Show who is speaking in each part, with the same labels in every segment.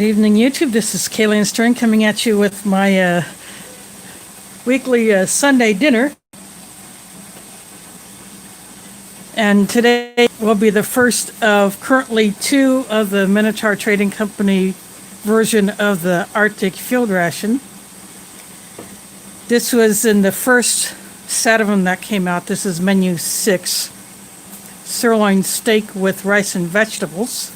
Speaker 1: Good evening, YouTube. This is Kayleen String coming at you with my weekly Sunday dinner. And today will be the first of currently 2 of the Minotaur Trading Company version of the Arctic Field Ration. This was in the first set of them that came out. This is menu 6. Sirloin steak with rice and vegetables.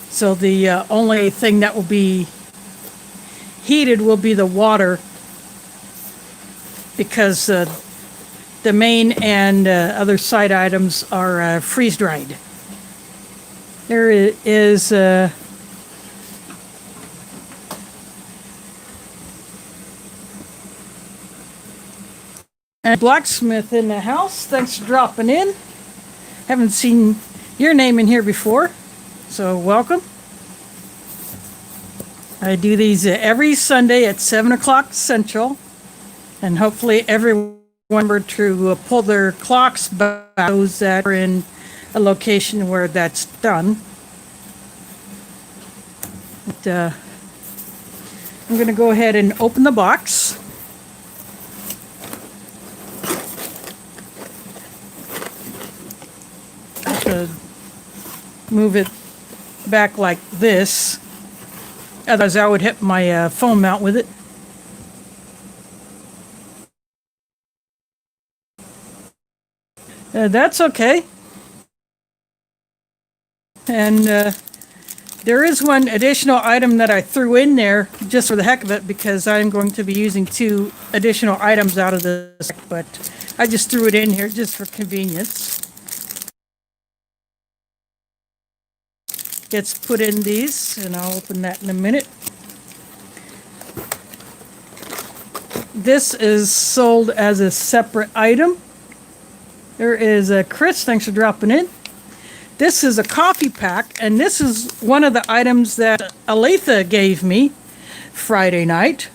Speaker 1: So the only thing that will be heated will be the water, because the main and other side items are freeze-dried. There is a blacksmith in the house. Thanks for dropping in. Haven't seen your name in here before, so welcome. I do these every Sunday at 7 o'clock Central, and hopefully everyone remember to pull their clocks back, those that are in a location where that's done. But, I'm going to go ahead and open the box. Move it back like this, otherwise I would hit my phone mount with it. That's okay. And there is one additional item that I threw in there just for the heck of it, because I'm going to be using 2 additional items out of this, but I just threw it in here just for convenience. Gets put in these, and I'll open that in a minute. This is sold as a separate item. There is a Chris, thanks for dropping in. This is a coffee pack, and this is one of the items that Aletha gave me Friday night.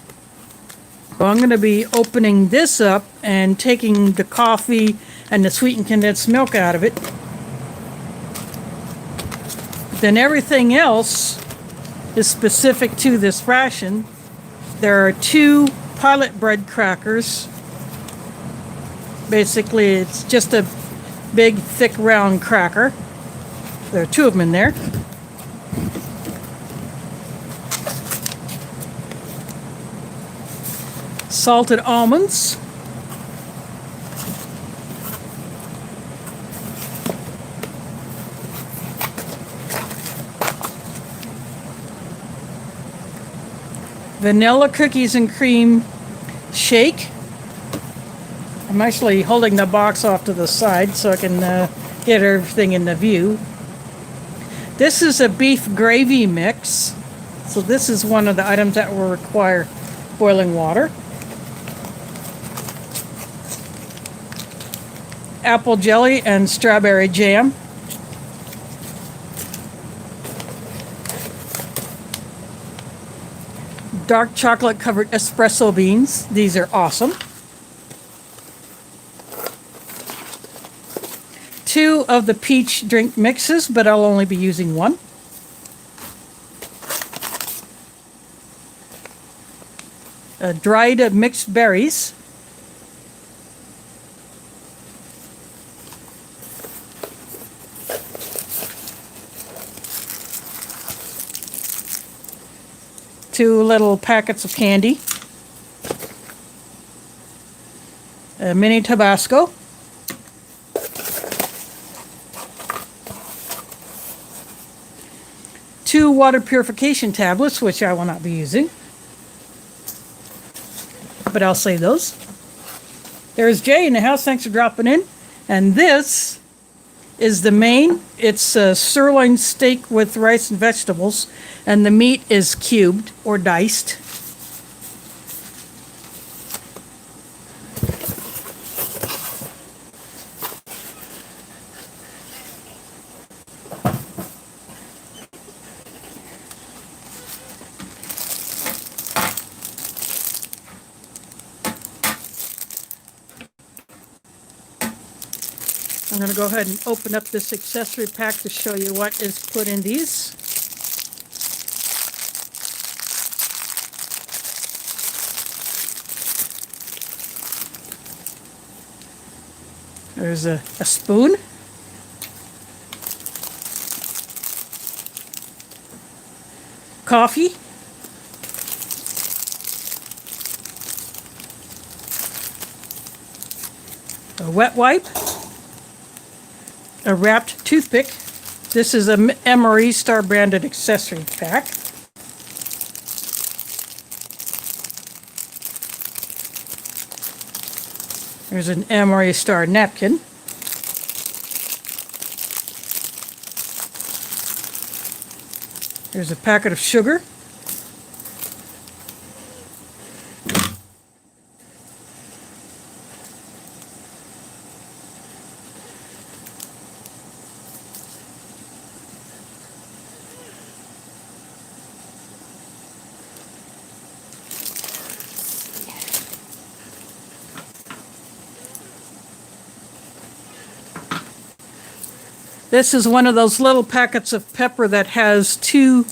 Speaker 1: So I'm going to be opening this up and taking the coffee and the sweetened condensed milk out of it. Then everything else is specific to this ration. There are 2 pilot bread crackers. Basically, it's just a big, thick, round cracker. There are 2 of them in there. Salted almonds. Vanilla cookies and cream shake. I'm actually holding the box off to the side so I can get everything in the view. This is a beef gravy mix. So this is one of the items that will require boiling water. Apple jelly and strawberry jam. Dark chocolate covered espresso beans. These are awesome. 2 of the peach drink mixes, but I'll only be using 1. Dried mixed berries. Two little packets of candy. A mini Tabasco. Two water purification tablets, which I will not be using, but I'll save those. There's Jay in the house. Thanks for dropping in. And this is the main. It's a sirloin steak with rice and vegetables, and the meat is cubed or diced. going to go ahead and open up this accessory pack to show you what is put in these. There's a spoon. Coffee. A wet wipe. A wrapped toothpick. This is a MRE Star branded accessory pack. There's an MRE Star napkin. There's a packet of sugar. This is one of those little packets of pepper that has two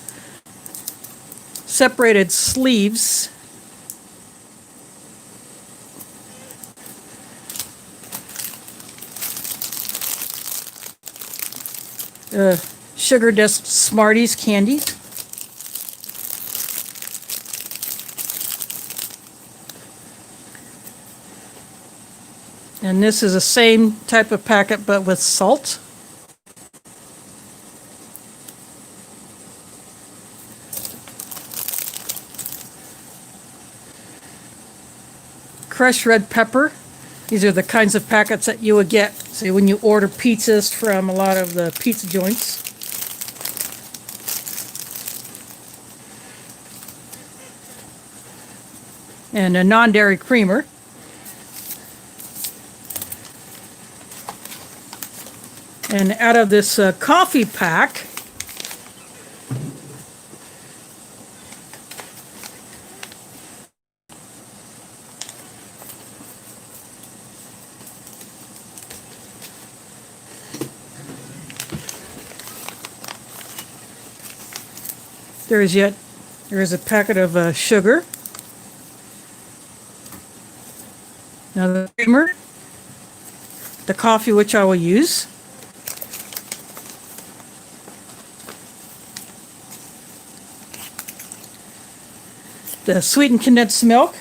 Speaker 1: separated sleeves. Sugar Dust Smarties candy. And this is the same type of packet but with salt. Crushed red pepper. These are the kinds of packets that you would get, say, when you order pizzas from a lot of the pizza joints. And a non-dairy creamer. And out of this coffee pack, there is a packet of sugar. Now the creamer, the coffee which I will use. The sweetened condensed milk.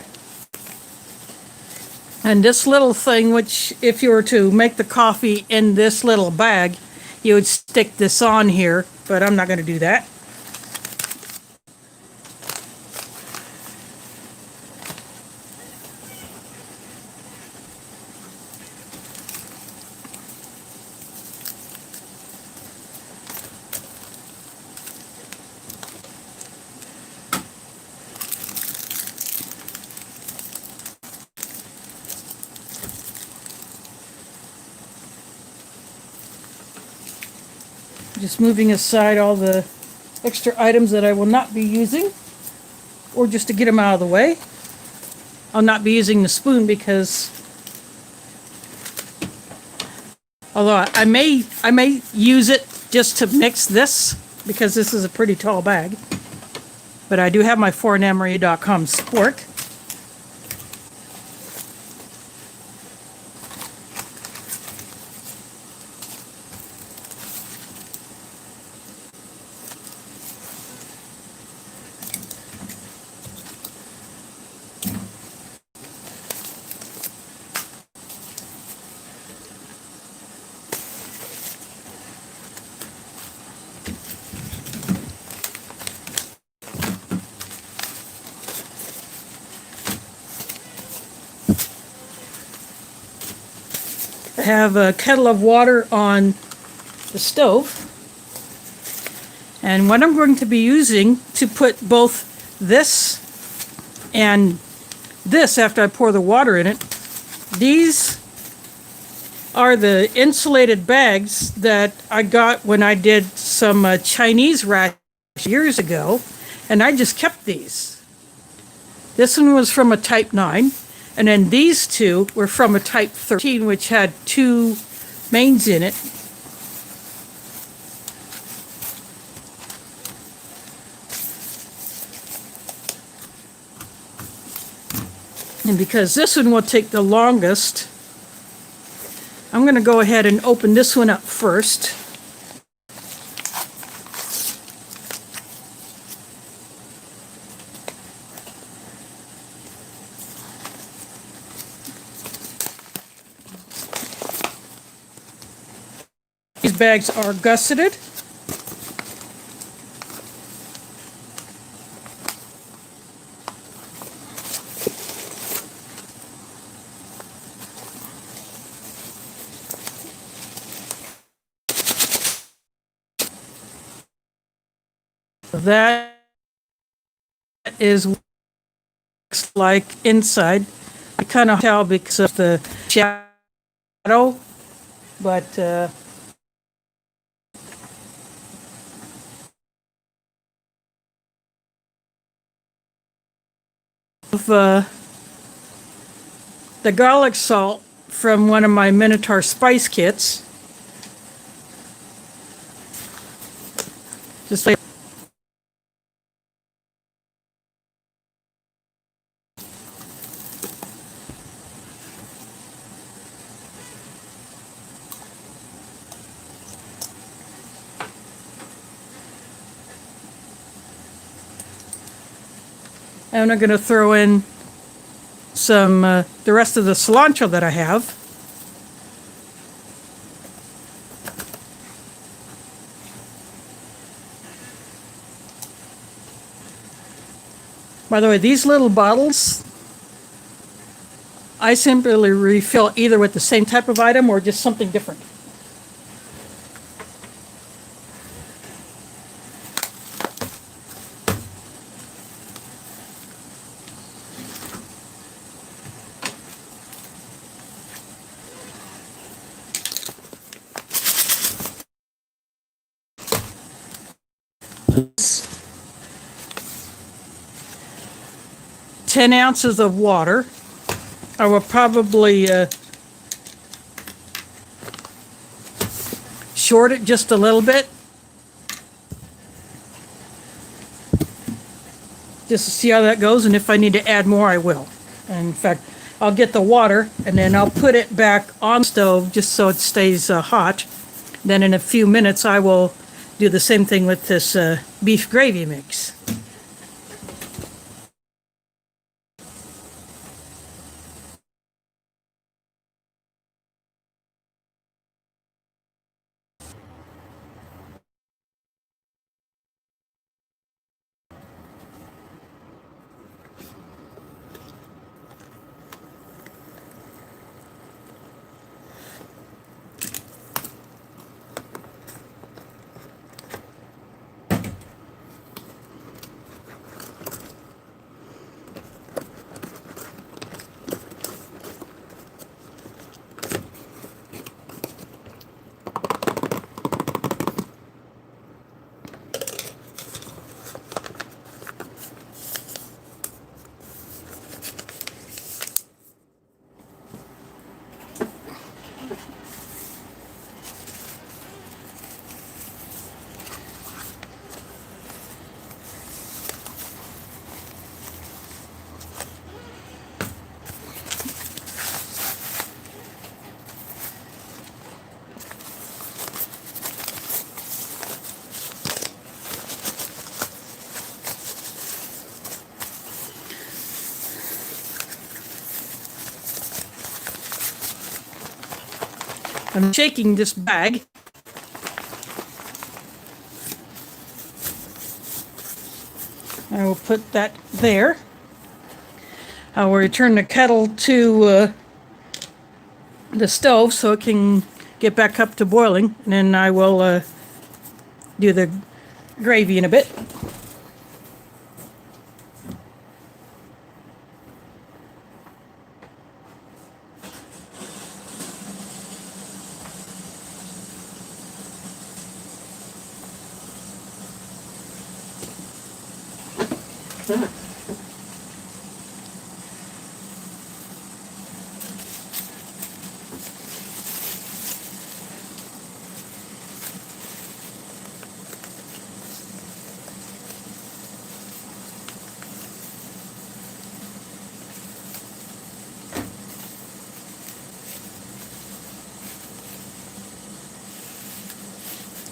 Speaker 1: And this little thing, which if you were to make the coffee in this little bag, you would stick this on here, but I'm not going to do that. Just moving aside all the extra items that I will not be using, or just to get them out of the way. I'll not be using the spoon because, although I may use it just to mix this because this is a pretty tall bag. But I do have my foreignemery.com spork. I have a kettle of water on the stove, and what I'm going to be using to put both this and this after I pour the water in it, these are the insulated bags that I got when I did some Chinese ration years ago, and I just kept these. This one was from a Type 9. And then these two were from a Type 13, which had two mains in it. And because this one will take the longest, I'm going to go ahead and open this one up first. These bags are gusseted. That is what it looks like inside. I kind of tell because of the shadow, but the garlic salt from one of my Minotaur spice kits. Just like and I'm going to throw in some the rest of the cilantro that I have. By the way, these little bottles, I simply refill either with the same type of item or just something different. Ten ounces of water. I will probably short it just a little bit, just to see how that goes, and if I need to add more, I will. And in fact, I'll get the water and then I'll put it back on the stove just so it stays hot. Then in a few minutes I will do the same thing with this beef gravy mix. I'm shaking this bag. I will put that there. I will return the kettle to the stove so it can get back up to boiling, and then I will do the gravy in a bit.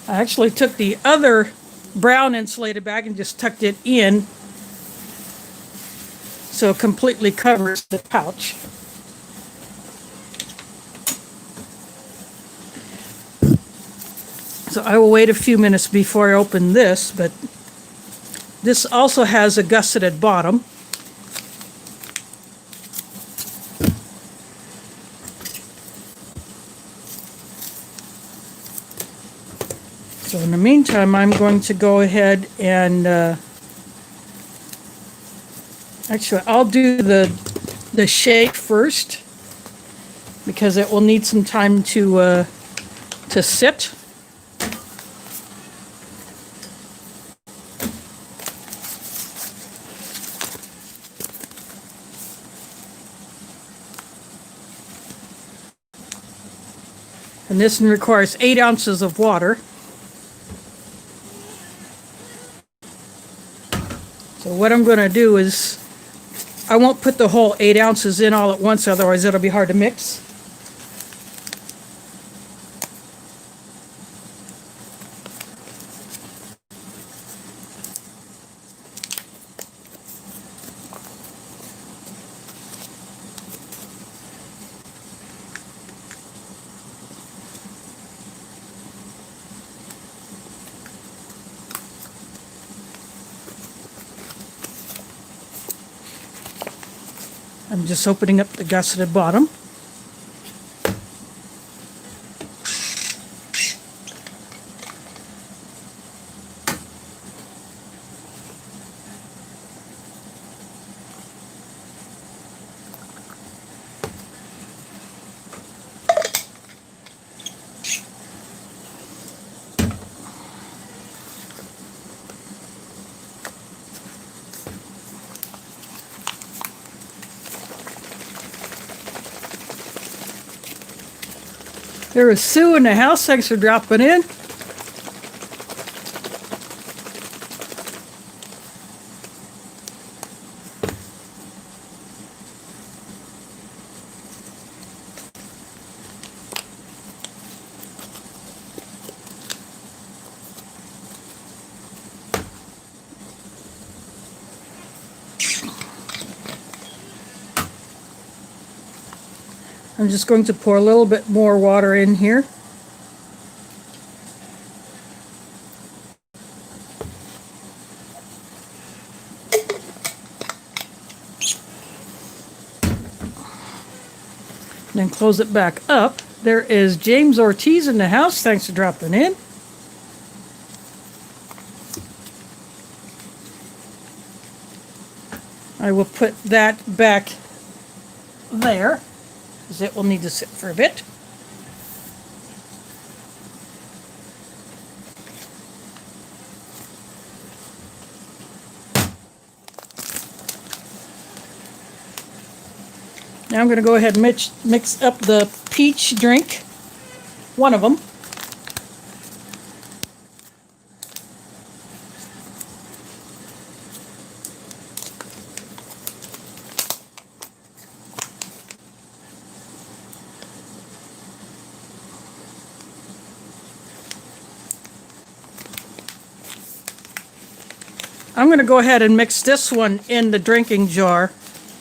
Speaker 1: I actually took the other brown insulated bag and just tucked it in so it completely covers the pouch. So I will wait a few minutes before I open this, but this also has a gusseted bottom. So in the meantime, I'm going to go ahead and actually I'll do the shake first because it will need some time to sit. And this one requires 8 ounces of water. So what I'm going to do is, I won't put the whole 8 ounces in all at once, otherwise it'll be hard to mix. I'm just opening up the gusseted bottom. There is Sue in the house. Thanks for dropping in. I'm just going to pour a little bit more water in here. Then close it back up. There is James Ortiz in the house. Thanks for dropping in. I will put that back there, because it will need to sit for a bit. Now I'm going to go ahead and mix up the peach drink, one of them. I'm going to go ahead and mix this one in the drinking jar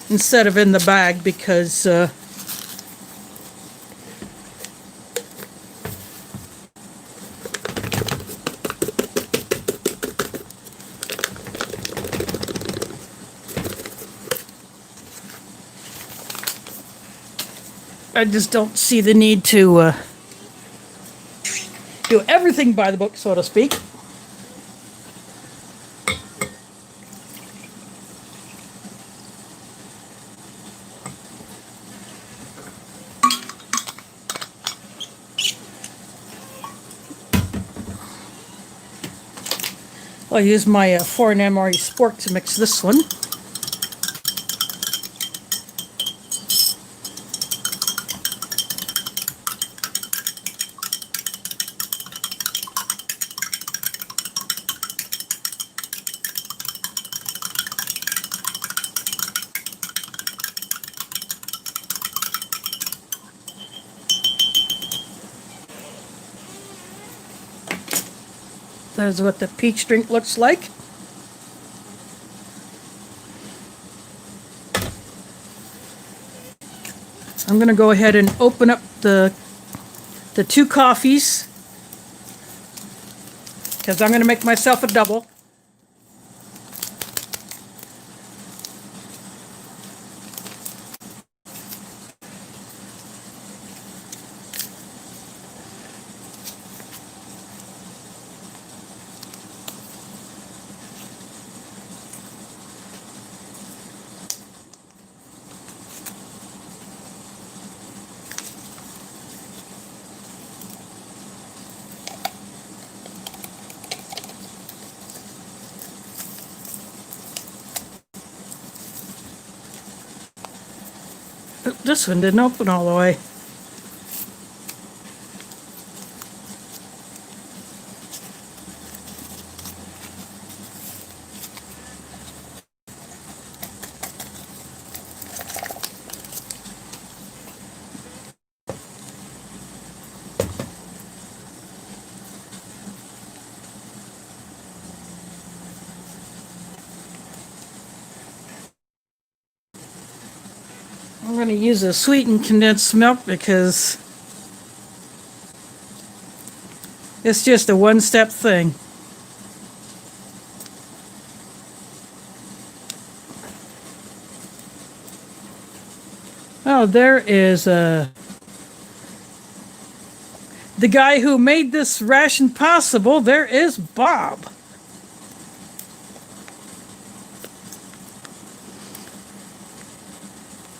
Speaker 1: instead of in the bag because I just don't see the need to do everything by the book, so to speak. I'll use my 4-in-MRE spork to mix this one. That's what the peach drink looks like. I'm going to go ahead and open up the two coffees because I'm going to make myself a double. This one didn't open all the way. I'm going to use a sweetened condensed milk because it's just a one-step thing. Oh, there is the guy who made this ration possible. There is Bob.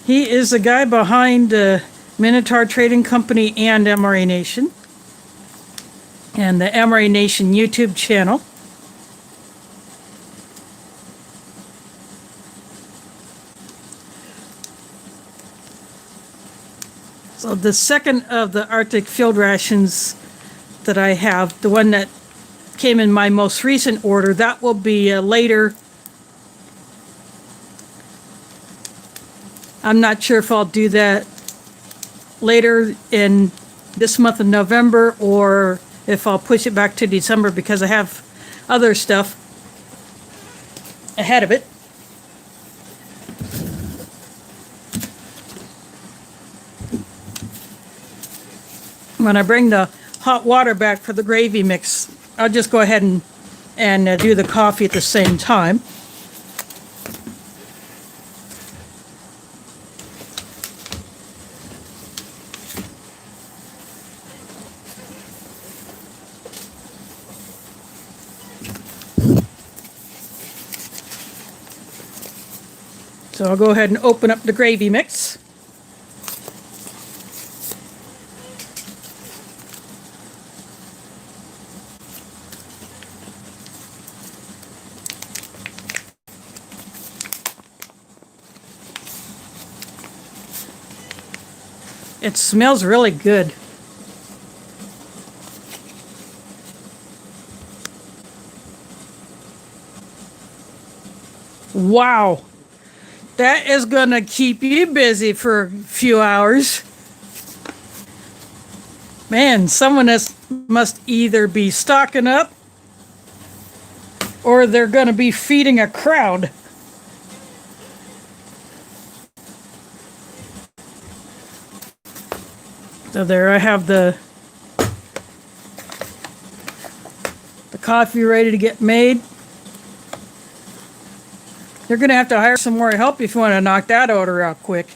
Speaker 1: He is the guy behind Minotaur Trading Company and MRA Nation, and the MRA Nation YouTube channel. So the second of the Arctic field rations that I have, the one that came in my most recent order, that will be later. I'm not sure if I'll do that later in this month of November or if I'll push it back to December because I have other stuff ahead of it. When I bring the hot water back for the gravy mix, I'll just go ahead and do the coffee at the same time. So I'll go ahead and open up the gravy mix. It smells really good. Wow. That is going to keep you busy for a few hours. Man, someone must either be stocking up or they're going to be feeding a crowd. So there I have the coffee ready to get made. You're going to have to hire some more help if you want to knock that odor out quick.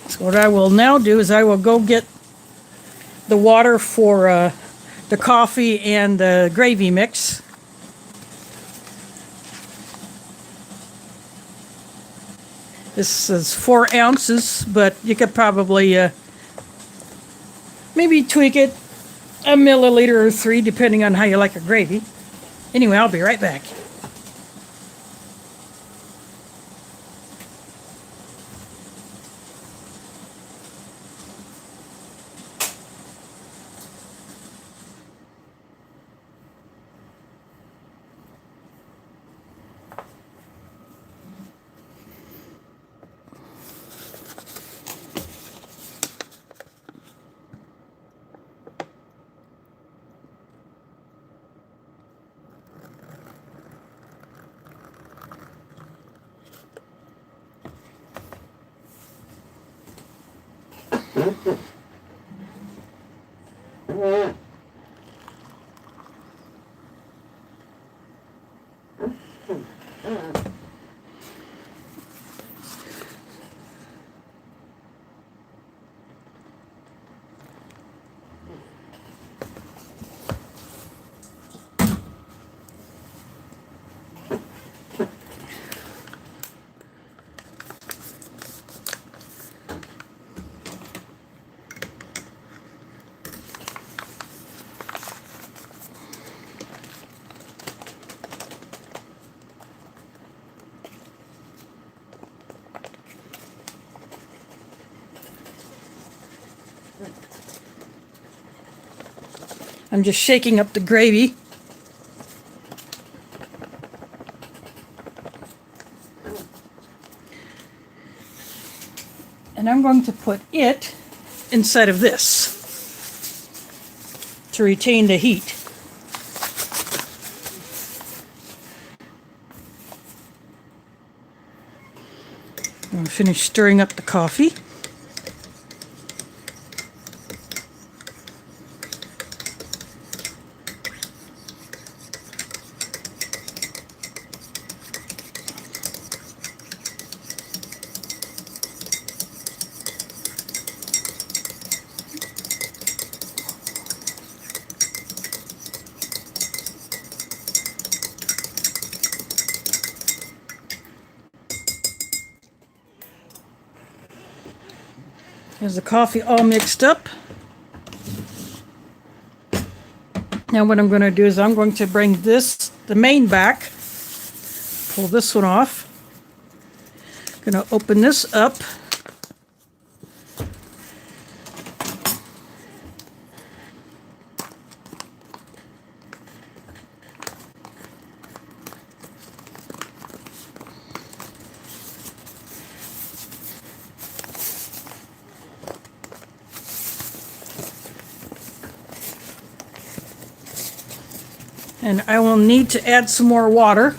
Speaker 1: So what I will now do is I will go get the water for the coffee and the gravy mix. This is 4 ounces, but you could probably maybe tweak it a milliliter or 3, depending on how you like your gravy. Anyway, I'll be right back. I'm just shaking up the gravy. And I'm going to put it inside of this to retain the heat. I'll finish stirring up the coffee. There's the coffee all mixed up. Now what I'm going to do is I'm going to bring the main back, pull this one off. I'm going to open this up. And I will need to add some more water.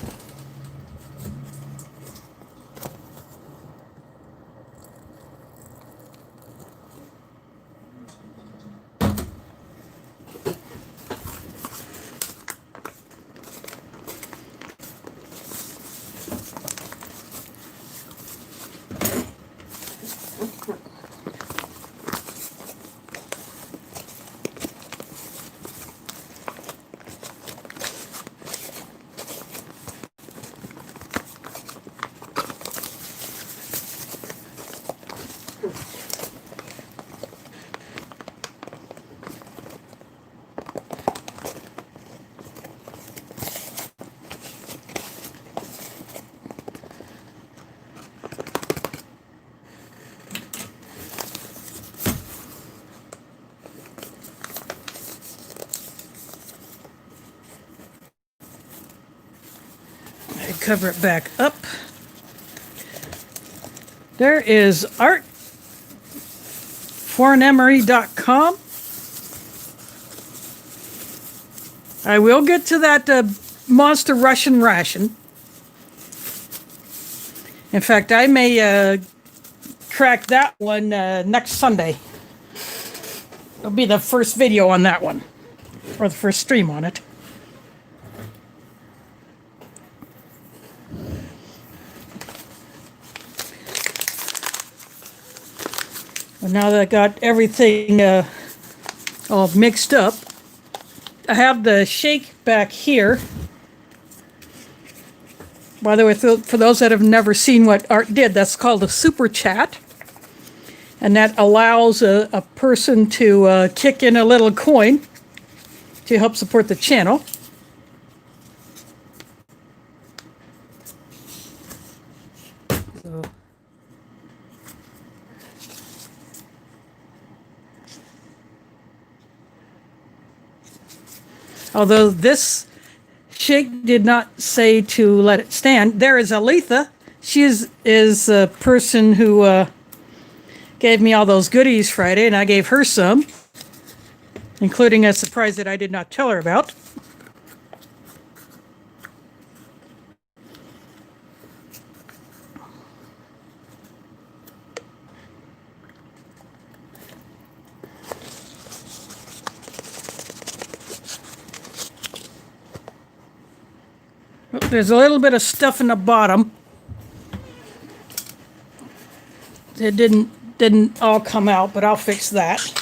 Speaker 1: Cover it back up. There is artforenemery.com. I will get to that monster Russian ration. In fact, I may crack that one next Sunday. It'll be the first video on that one, or the first stream on it. Now that I got everything all mixed up, I have the shake back here. By the way, for those that have never seen what Art did, that's called a super chat. And that allows a person to kick in a little coin to help support the channel. Although this shake did not say to let it stand, there is Aletha. She is a person who gave me all those goodies Friday, and I gave her some, including a surprise that I did not tell her about. There's a little bit of stuff in the bottom. It didn't all come out, but I'll fix that.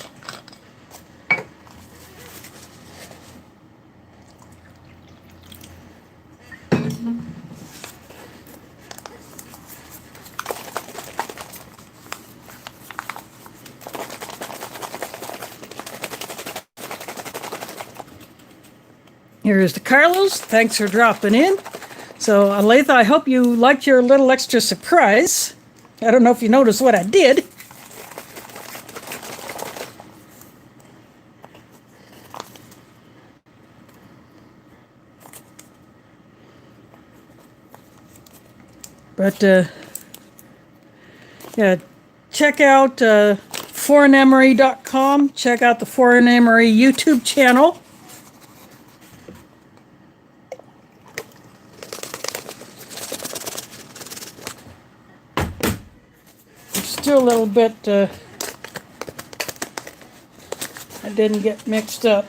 Speaker 1: Here's the Carlos. Thanks for dropping in. So, Aletha, I hope you liked your little extra surprise. I don't know if you noticed what I did. But, yeah, check out foreignemery.com. Check out the Foreign Emery YouTube channel. Still a little bit, I didn't get mixed up.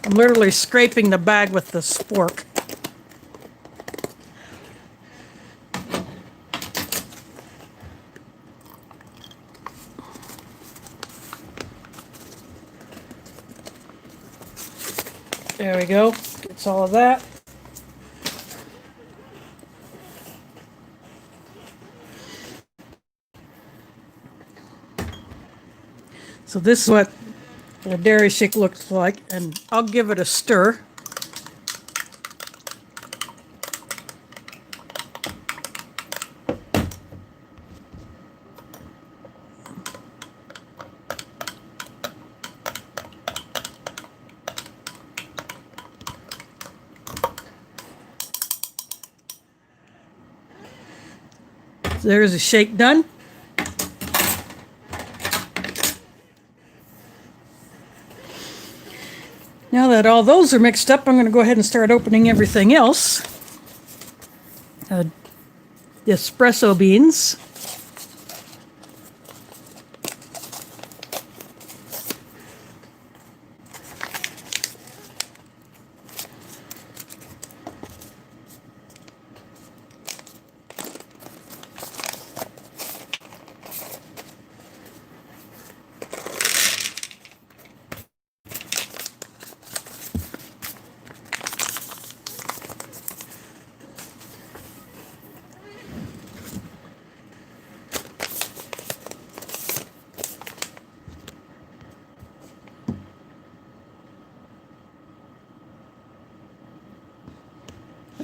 Speaker 1: I'm literally scraping the bag with the spork. There we go. Gets all of that. So this is what the dairy shake looks like, and I'll give it a stir. So there's a shake done. Now that all those are mixed up, I'm going to go ahead and start opening everything else. The espresso beans.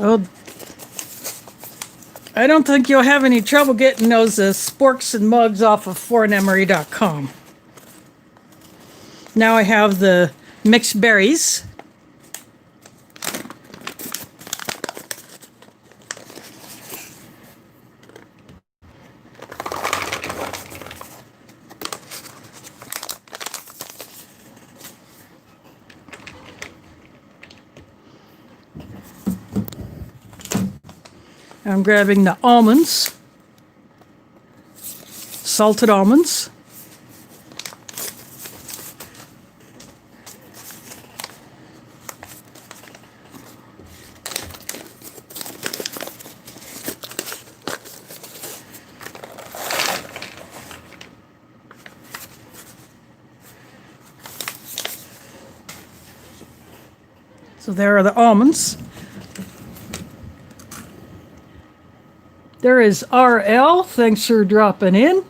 Speaker 1: Oh, I don't think you'll have any trouble getting those sporks and mugs off of foreignemery.com. Now I have the mixed berries. I'm grabbing the almonds, salted almonds. So there are the almonds. There is RL. Thanks for dropping in.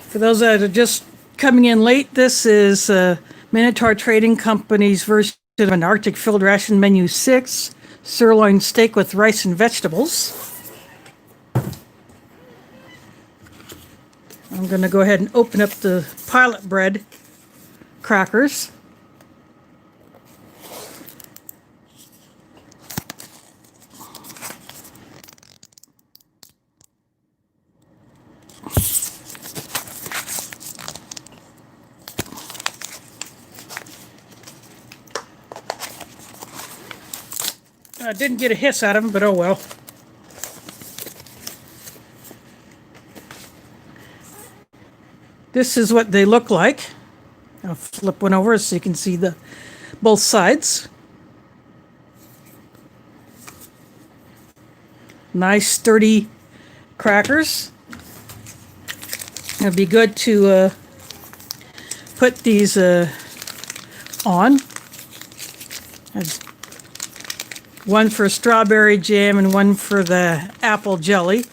Speaker 1: For those that are just coming in late, this is Minotaur Trading Company's version of an Arctic Filled Ration Menu 6, sirloin steak with rice and vegetables. I'm going to go ahead and open up the pilot bread crackers. I didn't get a hiss out of them, but oh well. This is what they look like. I'll flip one over so you can see the both sides. Nice sturdy crackers. It'd be good to put these on. One for strawberry jam and one for the apple jelly.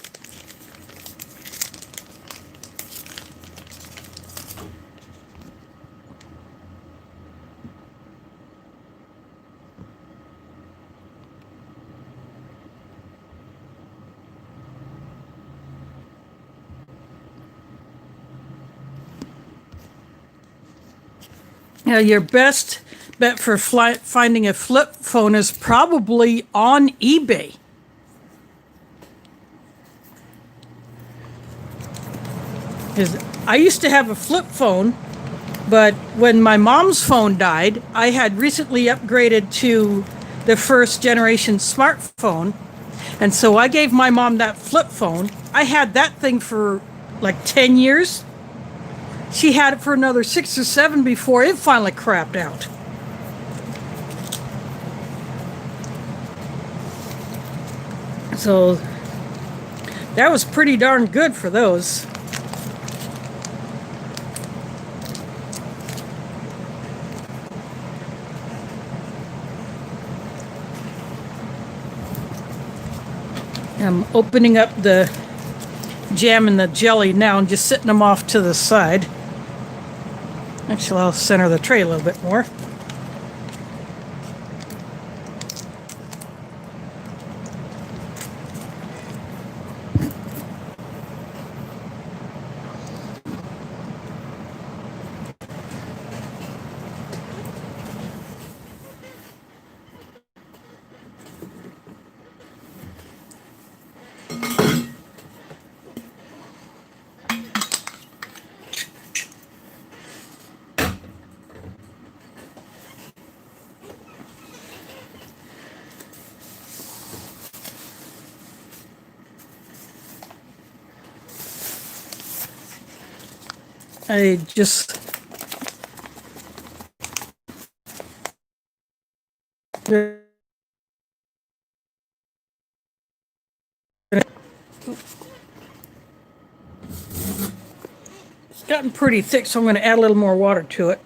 Speaker 1: Now, your best bet for finding a flip phone is probably on eBay. Because I used to have a flip phone, but when my mom's phone died, I had recently upgraded to the first generation smartphone. And so I gave my mom that flip phone. I had that thing for like 10 years. She had it for another 6 or 7 before it finally crapped out. So that was pretty darn good for those. I'm opening up the jam and the jelly now and just setting them off to the side. Actually, I'll center the tray a little bit more. I just it's gotten pretty thick, so I'm going to add a little more water to it.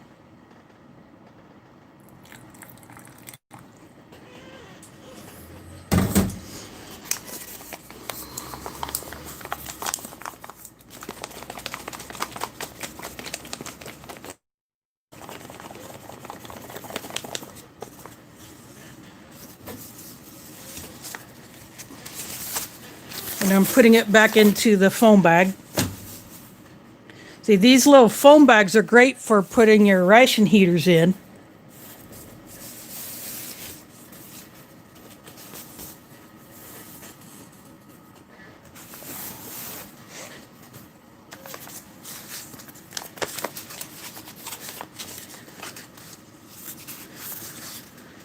Speaker 1: And I'm putting it back into the foam bag. See, these little foam bags are great for putting your ration heaters in.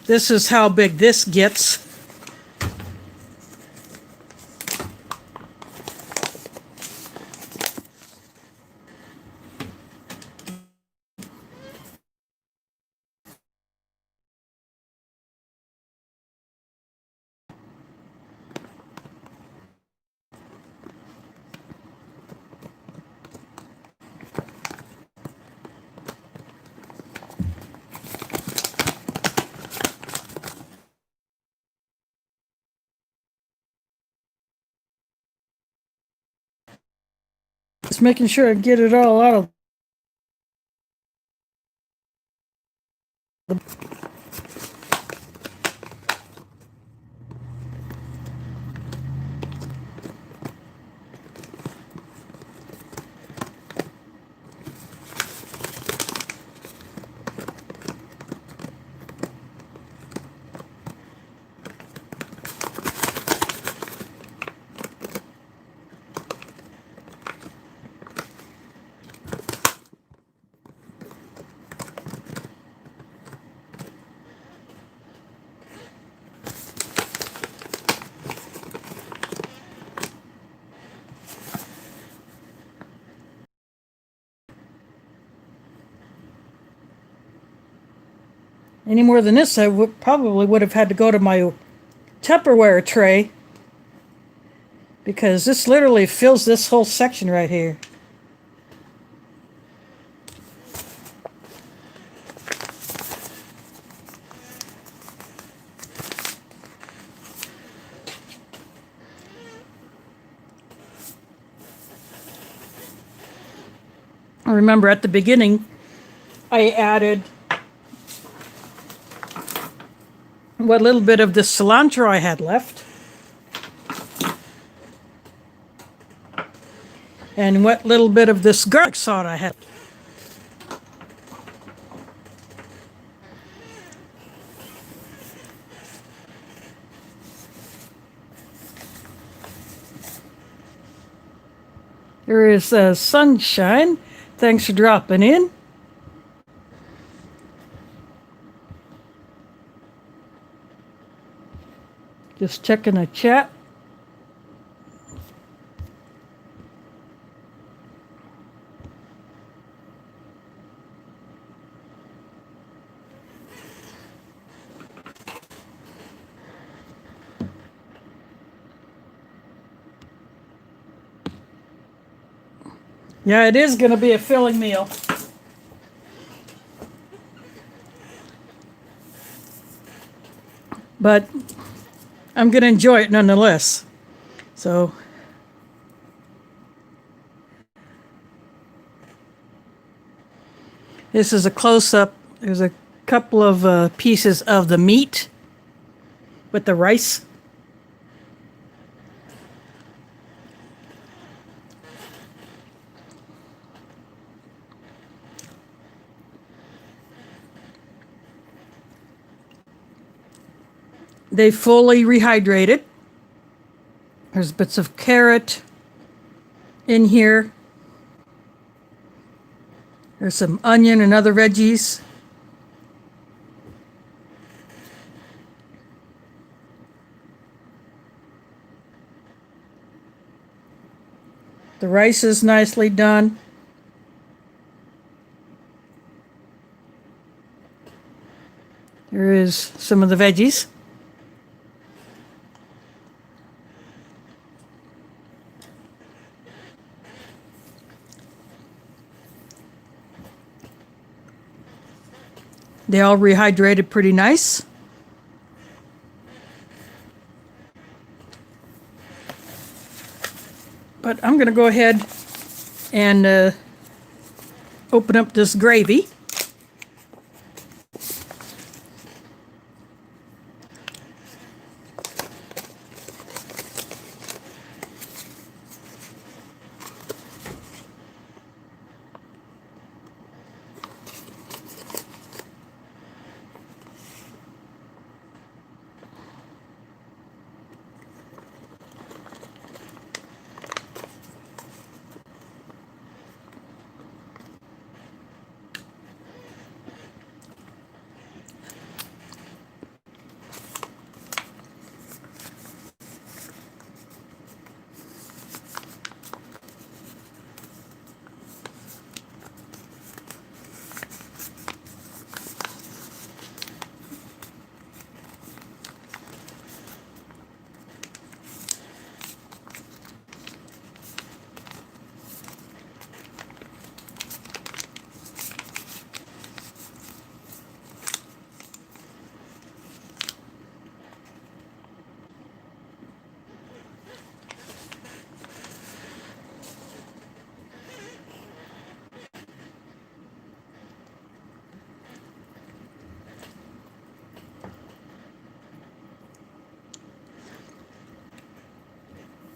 Speaker 1: This is how big this gets. Just making sure I get it all out of the... Any more than this, I probably would have had to go to my Tupperware tray, because this literally fills this whole section right here. I remember at the beginning, I added what little bit of the cilantro I had left, and what little bit of this garlic salt I had. There is Sunshine. Thanks for dropping in. Just checking the chat. Yeah, it is going to be a filling meal. But I'm going to enjoy it nonetheless. So this is a close-up. There's a couple of pieces of the meat with the rice. They fully rehydrated. There's bits of carrot in here. There's some onion and other veggies. The rice is nicely done. There is some of the veggies. They all rehydrated pretty nice. But I'm going to go ahead and open up this gravy.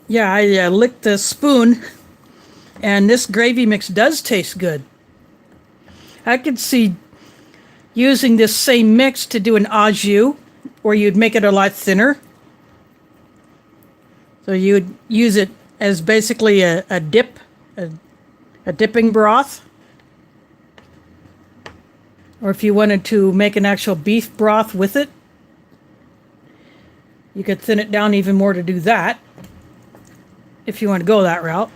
Speaker 1: Yeah, I licked the spoon, and this gravy mix does taste good. I could see using this same mix to do an au jus, or you'd make it a lot thinner. So you'd use it as basically a dip, a dipping broth. Or if you wanted to make an actual beef broth with it, you could thin it down even more to do that, if you want to go that route.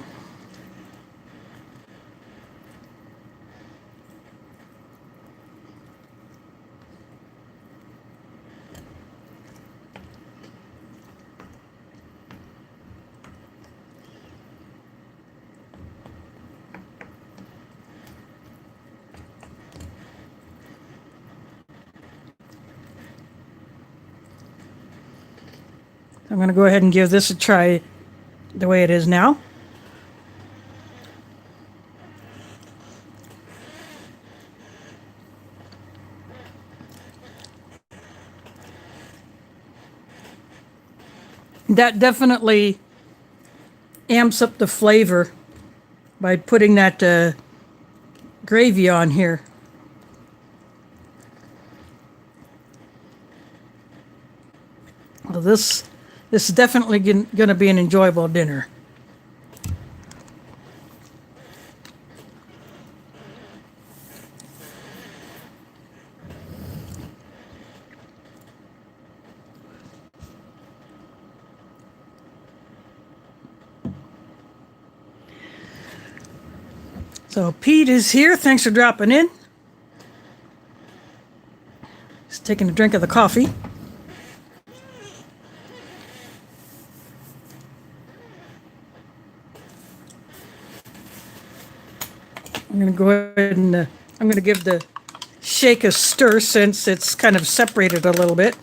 Speaker 1: I'm going to go ahead and give this a try the way it is now. That definitely amps up the flavor by putting that gravy on here. Well, this is definitely going to be an enjoyable dinner. So Pete is here. Thanks for dropping in. He's taking a drink of the coffee. I'm going to go ahead and I'm going to give the shake a stir since it's kind of separated a little bit.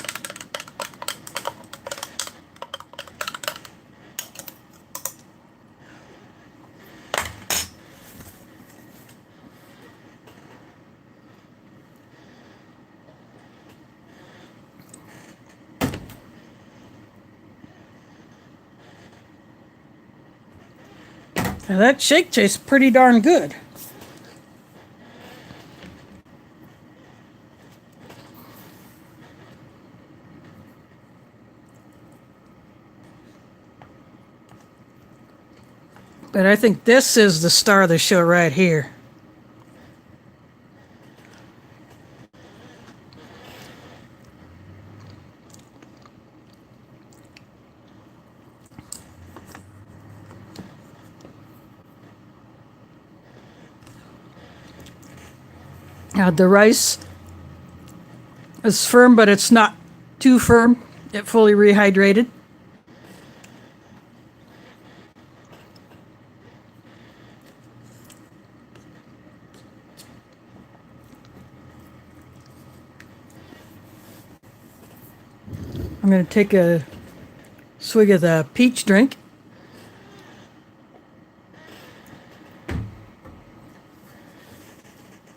Speaker 1: Now that shake tastes pretty darn good. But I think this is the star of the show right here. Now the rice is firm, but it's not too firm. It fully rehydrated. I'm going to take a swig of the peach drink.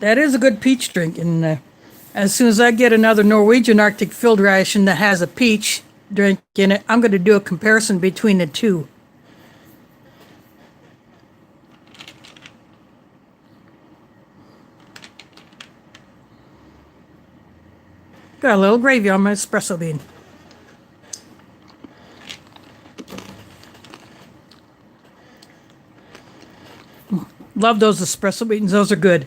Speaker 1: That is a good peach drink, and as soon as I get another Norwegian Arctic filled ration that has a peach drink in it, I'm going to do a comparison between the two. Got a little gravy on my espresso bean. Love those espresso beans. Those are good.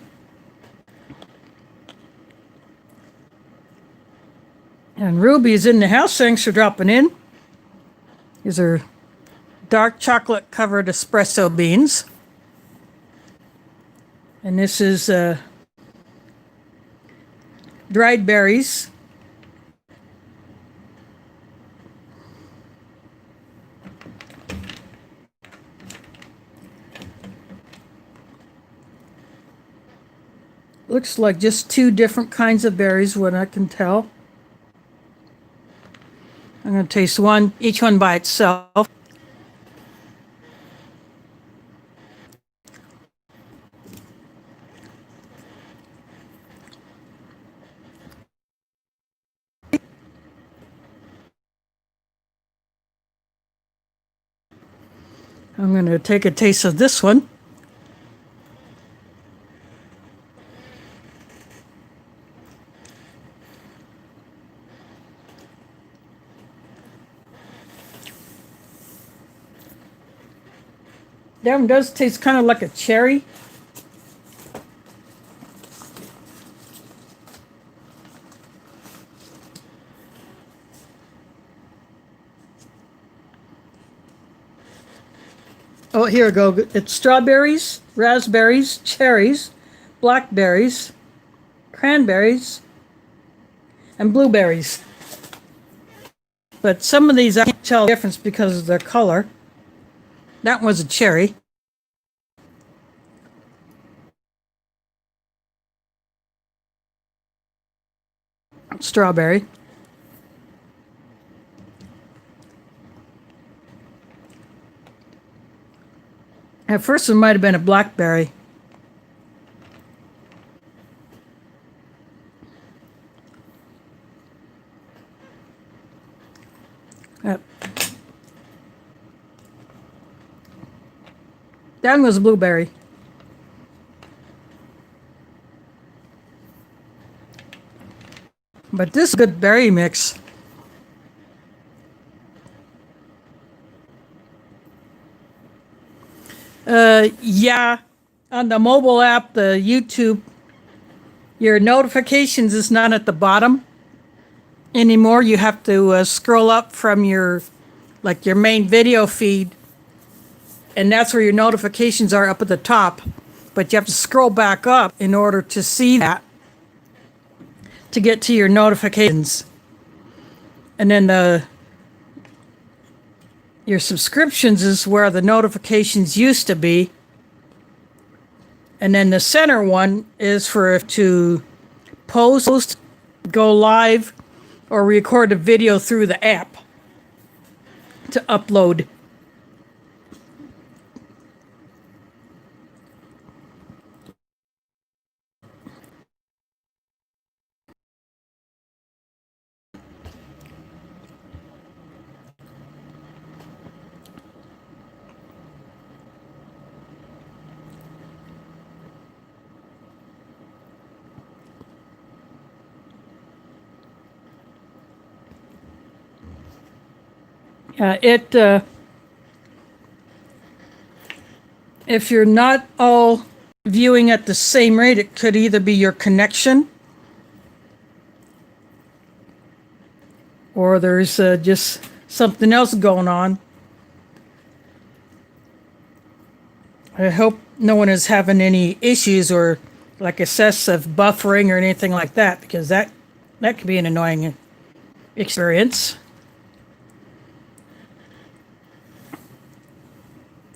Speaker 1: And Ruby's in the house. Thanks for dropping in. These are dark chocolate covered espresso beans. And this is dried berries. Looks like just two different kinds of berries, what I can tell. I'm going to taste one, each one by itself. I'm going to take a taste of this one. That one does taste kind of like a cherry. Oh, here we go. It's strawberries, raspberries, cherries, blackberries, cranberries, and blueberries. But some of these I can't tell the difference because of their color. That was a cherry. Strawberry. At first it might have been a blackberry. That one was a blueberry. But this is a good berry mix. Yeah, on the mobile app, the YouTube, your notifications is not at the bottom anymore. You have to scroll up from your main video feed, and that's where your notifications are, up at the top. But you have to scroll back up in order to see that, to get to your notifications. And then your subscriptions is where the notifications used to be. And then the center one is for to post, go live, or record a video through the app to upload. If you're not all viewing at the same rate, it could either be your connection, or there's just something else going on. I hope no one is having any issues or like excessive buffering or anything like that, because that could be an annoying experience.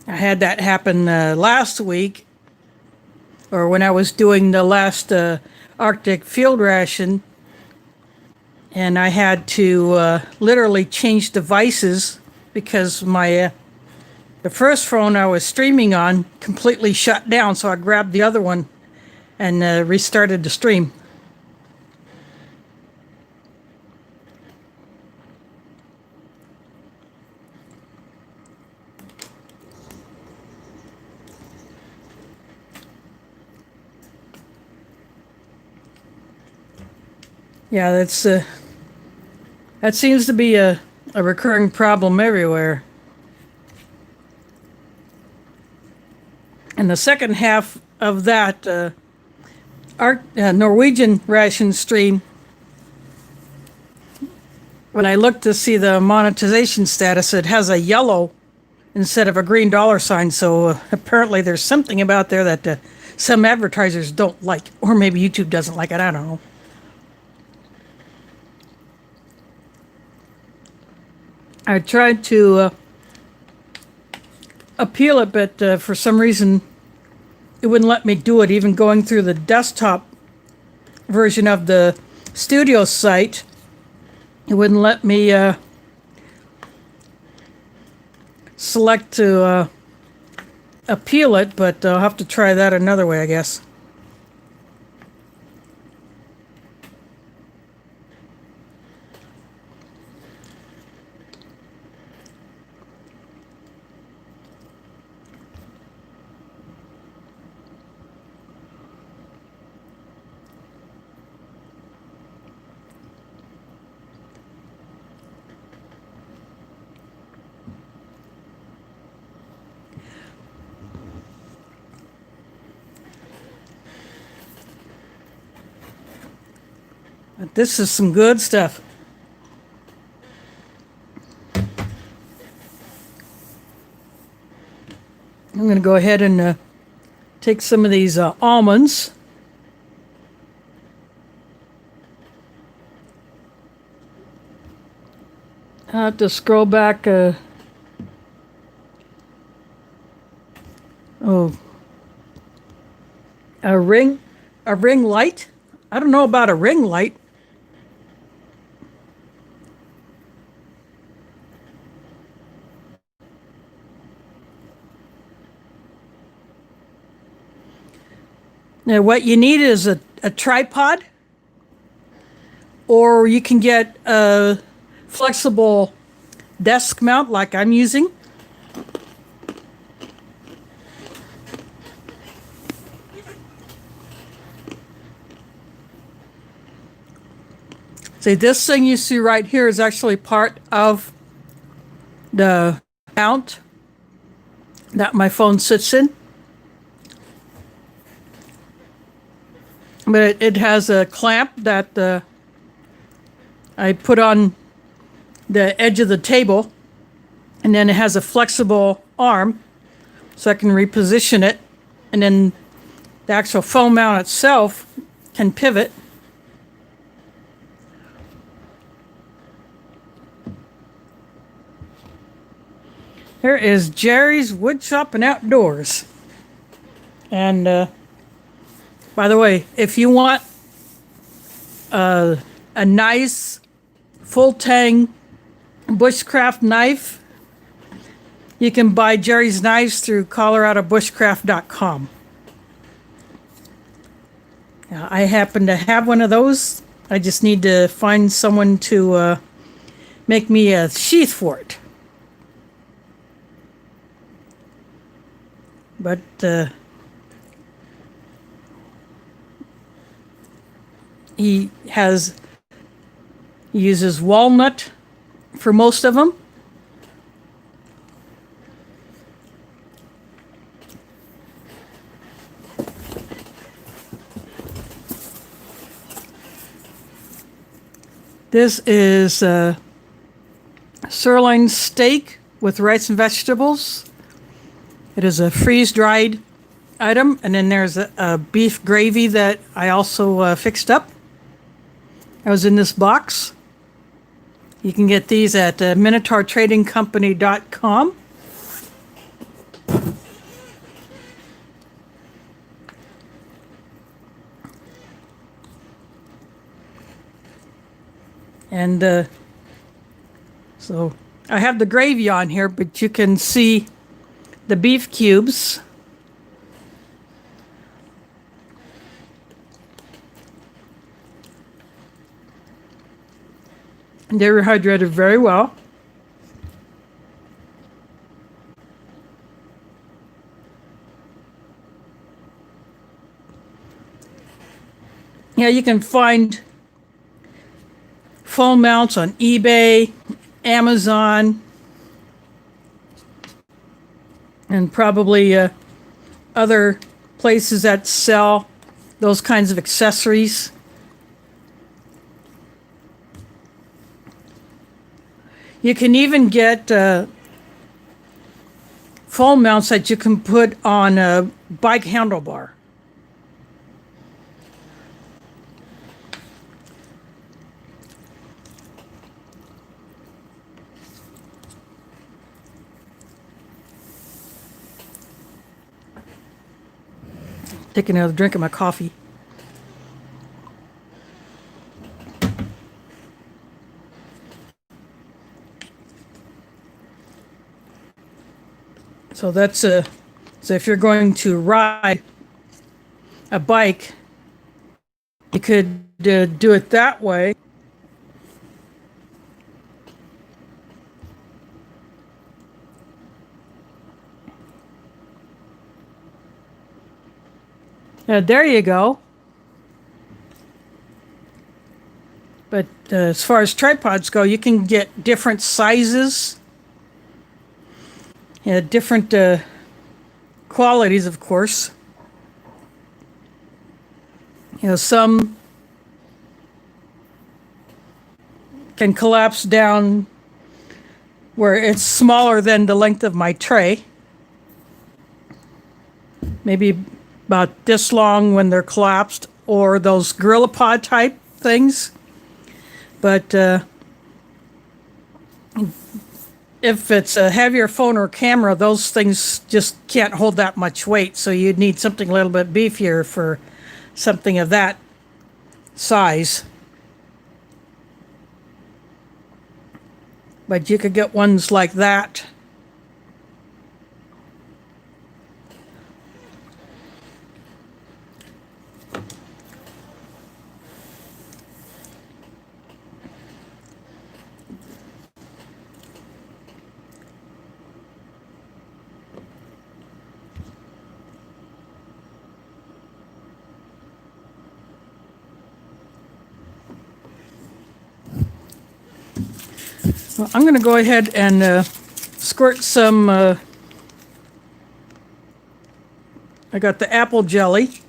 Speaker 1: I had that happen last week, or when I was doing the last Arctic field ration, and I had to literally change devices because my the first phone I was streaming on completely shut down, so I grabbed the other one and restarted the stream. Yeah, that seems to be a recurring problem everywhere. And the second half of that Norwegian ration stream, when I looked to see the monetization status, it has a yellow instead of a green dollar sign. So apparently there's something about there that some advertisers don't like, or maybe YouTube doesn't like it. I don't know. I tried to appeal it, but for some reason it wouldn't let me do it. Even going through the desktop version of the studio site, it wouldn't let me select to appeal it, but I'll have to try that another way, I guess. But this is some good stuff. I'm going to go ahead and take some of these almonds. I have to scroll back. A ring light? I don't know about a ring light. Now, what you need is a tripod, or you can get a flexible desk mount like I'm using. See, this thing you see right here is actually part of the mount that my phone sits in. But it has a clamp that I put on the edge of the table, and then it has a flexible arm so I can reposition it, and then the actual phone mount itself can pivot. Here is Jerry's Woodshop and Outdoors. And by the way, if you want a nice full tang bushcraft knife, you can buy Jerry's knives through coloradobushcraft.com. I happen to have one of those. I just need to find someone to make me a sheath for it. But he uses walnut for most of them. This is sirloin steak with rice and vegetables. It is a freeze-dried item, and then there's a beef gravy that I also fixed up. I was in this box. You can get these at MinotaurTradingCompany.com. And so I have the gravy on here, but you can see the beef cubes. They're hydrated very well. Yeah, you can find phone mounts on eBay, Amazon, and probably other places that sell those kinds of accessories. You can even get phone mounts that you can put on a bike handlebar. Taking another drink of my coffee. So that's so if you're going to ride a bike, you could do it that way. There you go. But as far as tripods go, you can get different sizes. Different qualities, of course. Some can collapse down where it's smaller than the length of my tray. Maybe about this long when they're collapsed, or those Gorilla Pod type things. But if it's a heavier phone or camera, those things just can't hold that much weight. So you'd need something a little bit beefier for something of that size. But you could get ones like that. Well, I'm going to go ahead and squirt some, I got the apple jelly.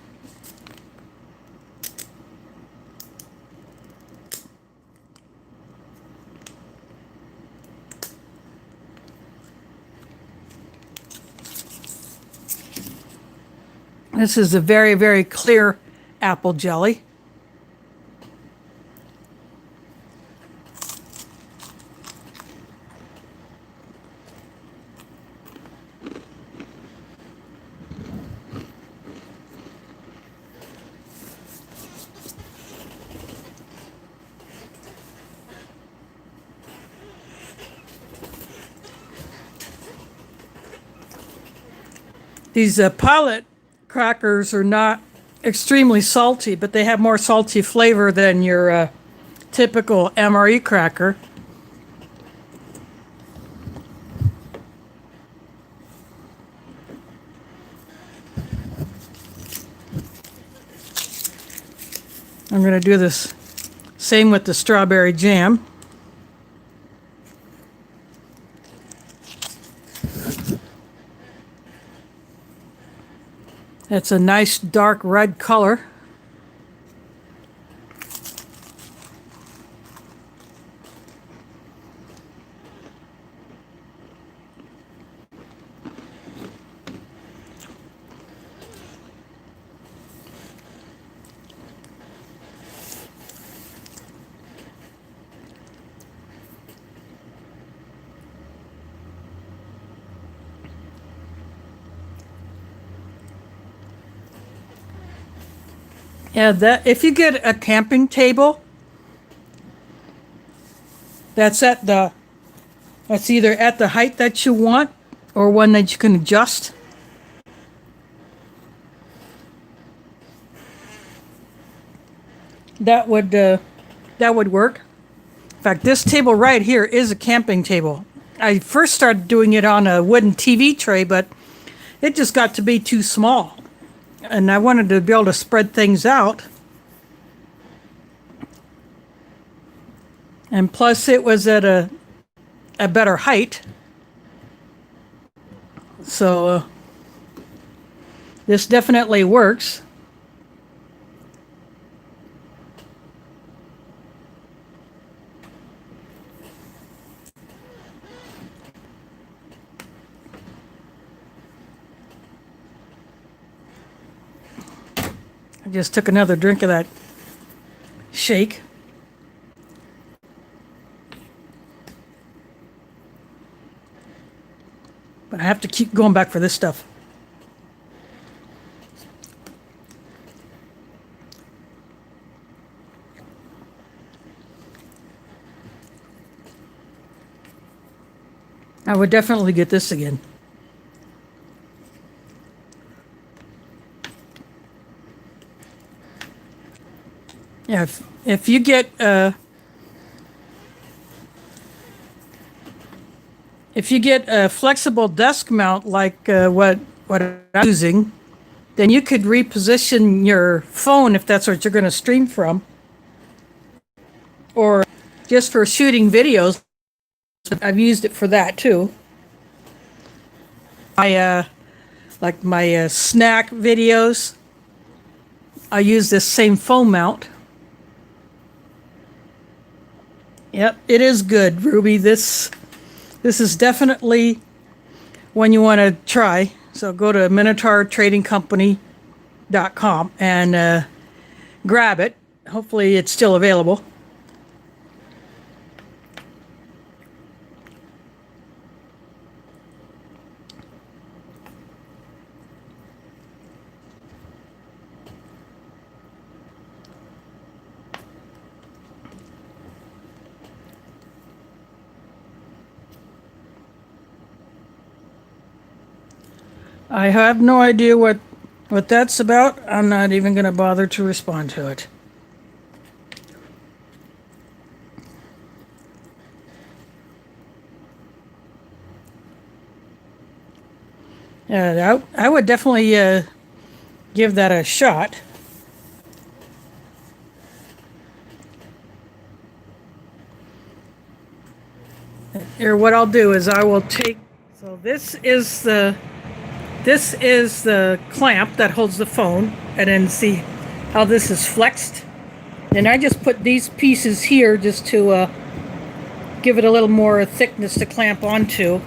Speaker 1: This is a very, very clear apple jelly. These pilot crackers are not extremely salty, but they have more salty flavor than your typical MRE cracker. I'm going to do this same with the strawberry jam. It's a nice dark red color. Yeah, that if you get a camping table that's either at the height that you want or one that you can adjust. That would work. In fact, this table right here is a camping table. I first started doing it on a wooden TV tray, but it just got to be too small. And I wanted to be able to spread things out. And plus it was at a better height. So this definitely works. I just took another drink of that shake. But I have to keep going back for this stuff. I would definitely get this again. Yeah, if you get a flexible desk mount like what I'm using, then you could reposition your phone if that's what you're going to stream from, or just for shooting videos. I've used it for that too. Like my snack videos, I use this same phone mount. Yep, it is good, Ruby. This is definitely one you want to try. So go to MinotaurTradingCompany.com and grab it. Hopefully it's still available. I have no idea what that's about. I'm not even going to bother to respond to it. Yeah, I would definitely give that a shot. Here, what I'll do is I will take, so this is the clamp that holds the phone, and then see how this is flexed. And I just put these pieces here just to give it a little more thickness to clamp onto.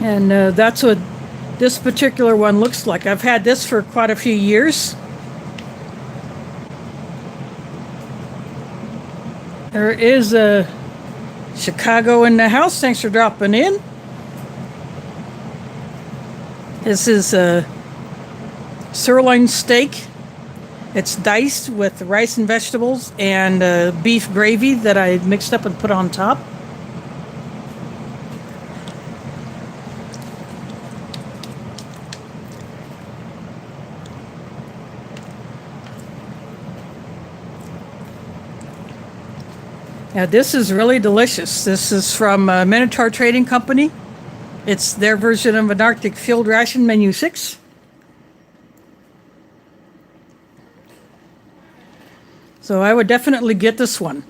Speaker 1: And that's what this particular one looks like. I've had this for quite a few years. There is a Chicago in the house. Thanks for dropping in. This is a sirloin steak. It's diced with rice and vegetables and beef gravy that I mixed up and put on top. Now this is really delicious. This is from Minotaur Trading Company. It's their version of an Arctic Field Ration Menu 6. So I would definitely get this one.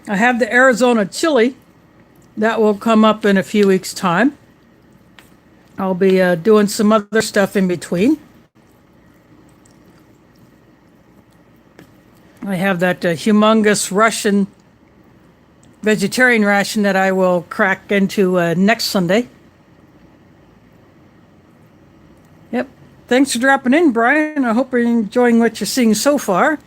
Speaker 1: I have the Arizona chili. That will come up in a few weeks' time. I'll be doing some other stuff in between. I have that humongous Russian vegetarian ration that I will crack into next Sunday. Yep. Thanks for dropping in, Brian. I hope you're enjoying what you're seeing so far.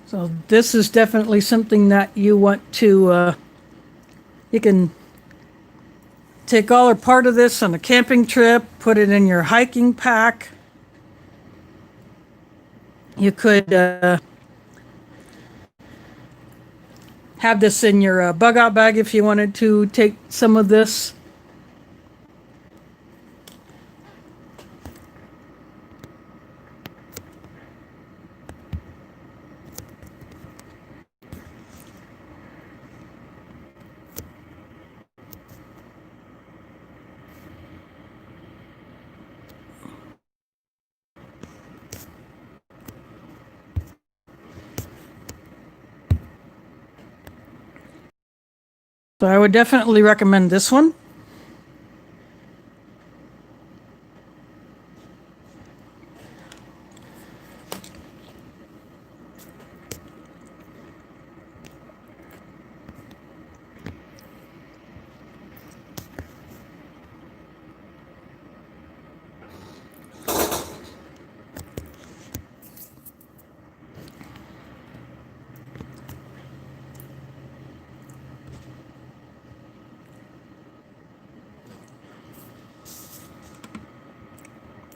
Speaker 1: So this is definitely something that you want to, you can take all or part of this on a camping trip, put it in your hiking pack. You could have this in your bug out bag if you wanted to take some of this. So I would definitely recommend this one.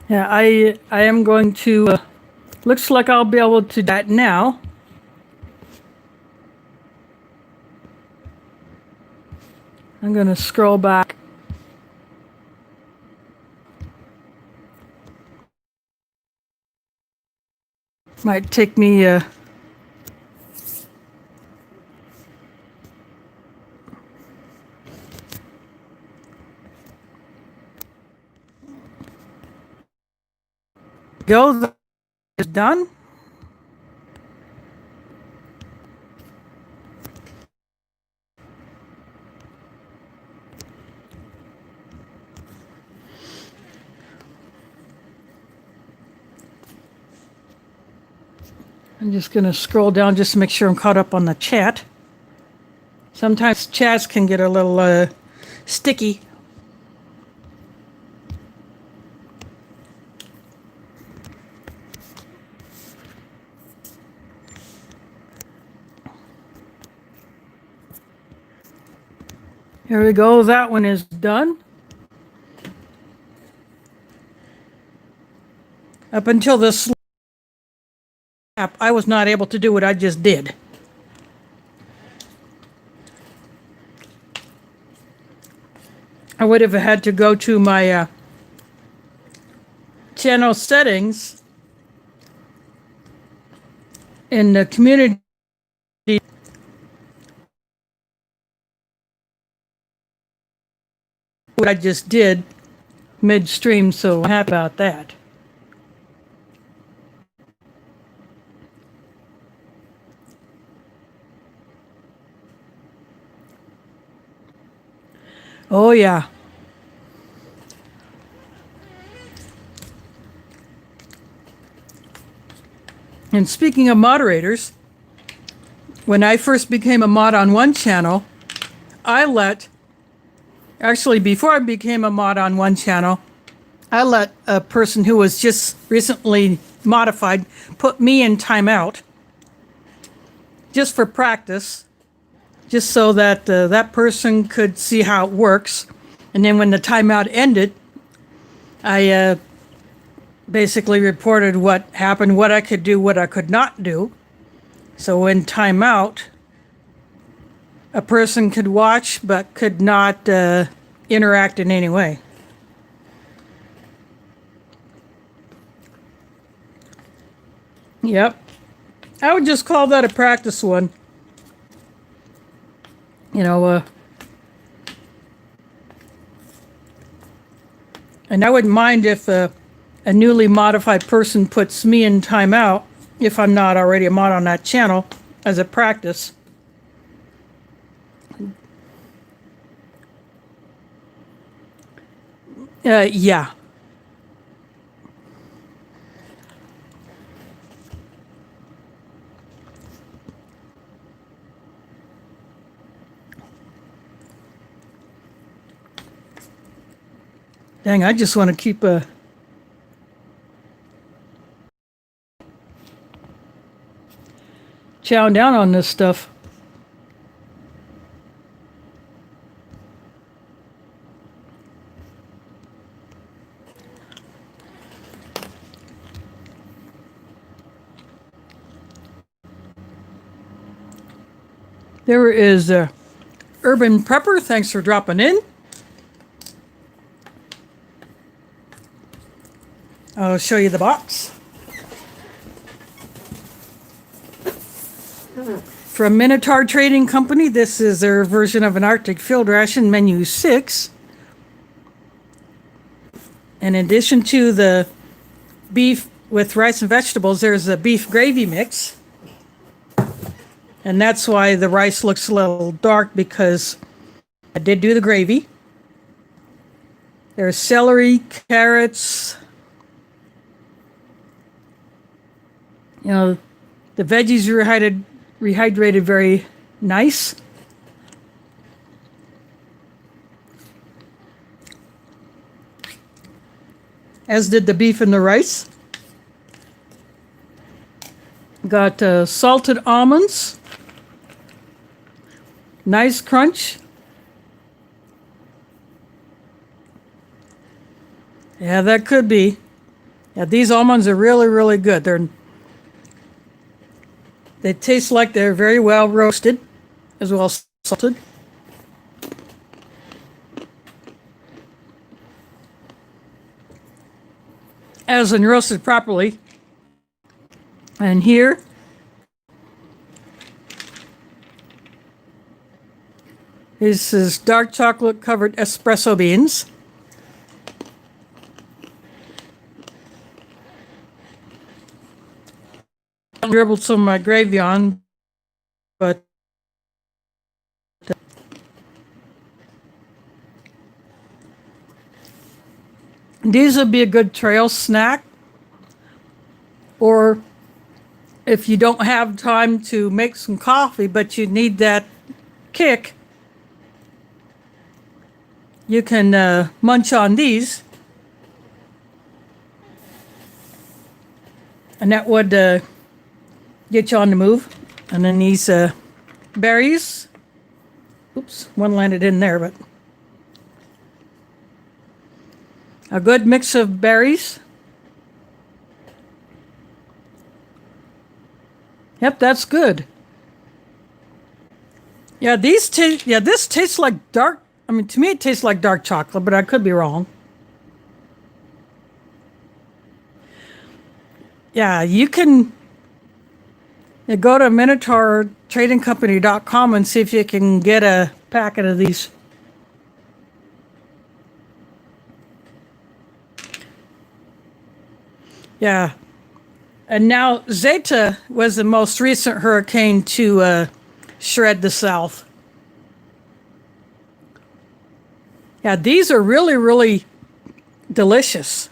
Speaker 1: Yeah, I am going to, looks like I'll be able to do that now. I'm going to scroll back. Might take me go. That is done. I'm just going to scroll down just to make sure I'm caught up on the chat. Sometimes chats can get a little sticky. Here we go. That one is done. Up until this app, I was not able to do what I just did. I would have had to go to my channel settings in the community. What I just did midstream, so I'm happy about that. Oh yeah. And speaking of moderators, when I first became a mod on one channel, actually before I became a mod on one channel, I let a person who was just recently modified put me in timeout just for practice, just so that that person could see how it works. And then when the timeout ended, I basically reported what happened, what I could do, what I could not do. So in timeout, a person could watch but could not interact in any way. Yep. I would just call that a practice one. You know, and I wouldn't mind if a newly modified person puts me in timeout if I'm not already a mod on that channel as a practice. Yeah. Dang, I just want to keep chowing down on this stuff. There is Urban Prepper. Thanks for dropping in. I'll show you the box. From Minotaur Trading Company, this is their version of an Arctic Field Ration, Menu 6. In addition to the beef with rice and vegetables, there's a beef gravy mix. And that's why the rice looks a little dark, because I did do the gravy. There's celery, carrots. You know, the veggies are rehydrated very nice. As did the beef and the rice. Got salted almonds. Nice crunch. Yeah, that could be. Yeah, these almonds are really, really good. They taste like they're very well roasted, as well as salted. As in roasted properly. And here this is dark chocolate covered espresso beans. I dribbled some of my gravy on, but these would be a good trail snack. Or if you don't have time to make some coffee, but you need that kick, you can munch on these. And that would get you on the move. And then these berries. Oops, one landed in there, but a good mix of berries. Yep, that's good. Yeah, this tastes like dark. I mean, to me, it tastes like dark chocolate, but I could be wrong. Yeah, you can go to Minotaur tradingcompany.com and see if you can get a packet of these. Yeah. And now Zeta was the most recent hurricane to shred the South. Yeah, these are really, really delicious.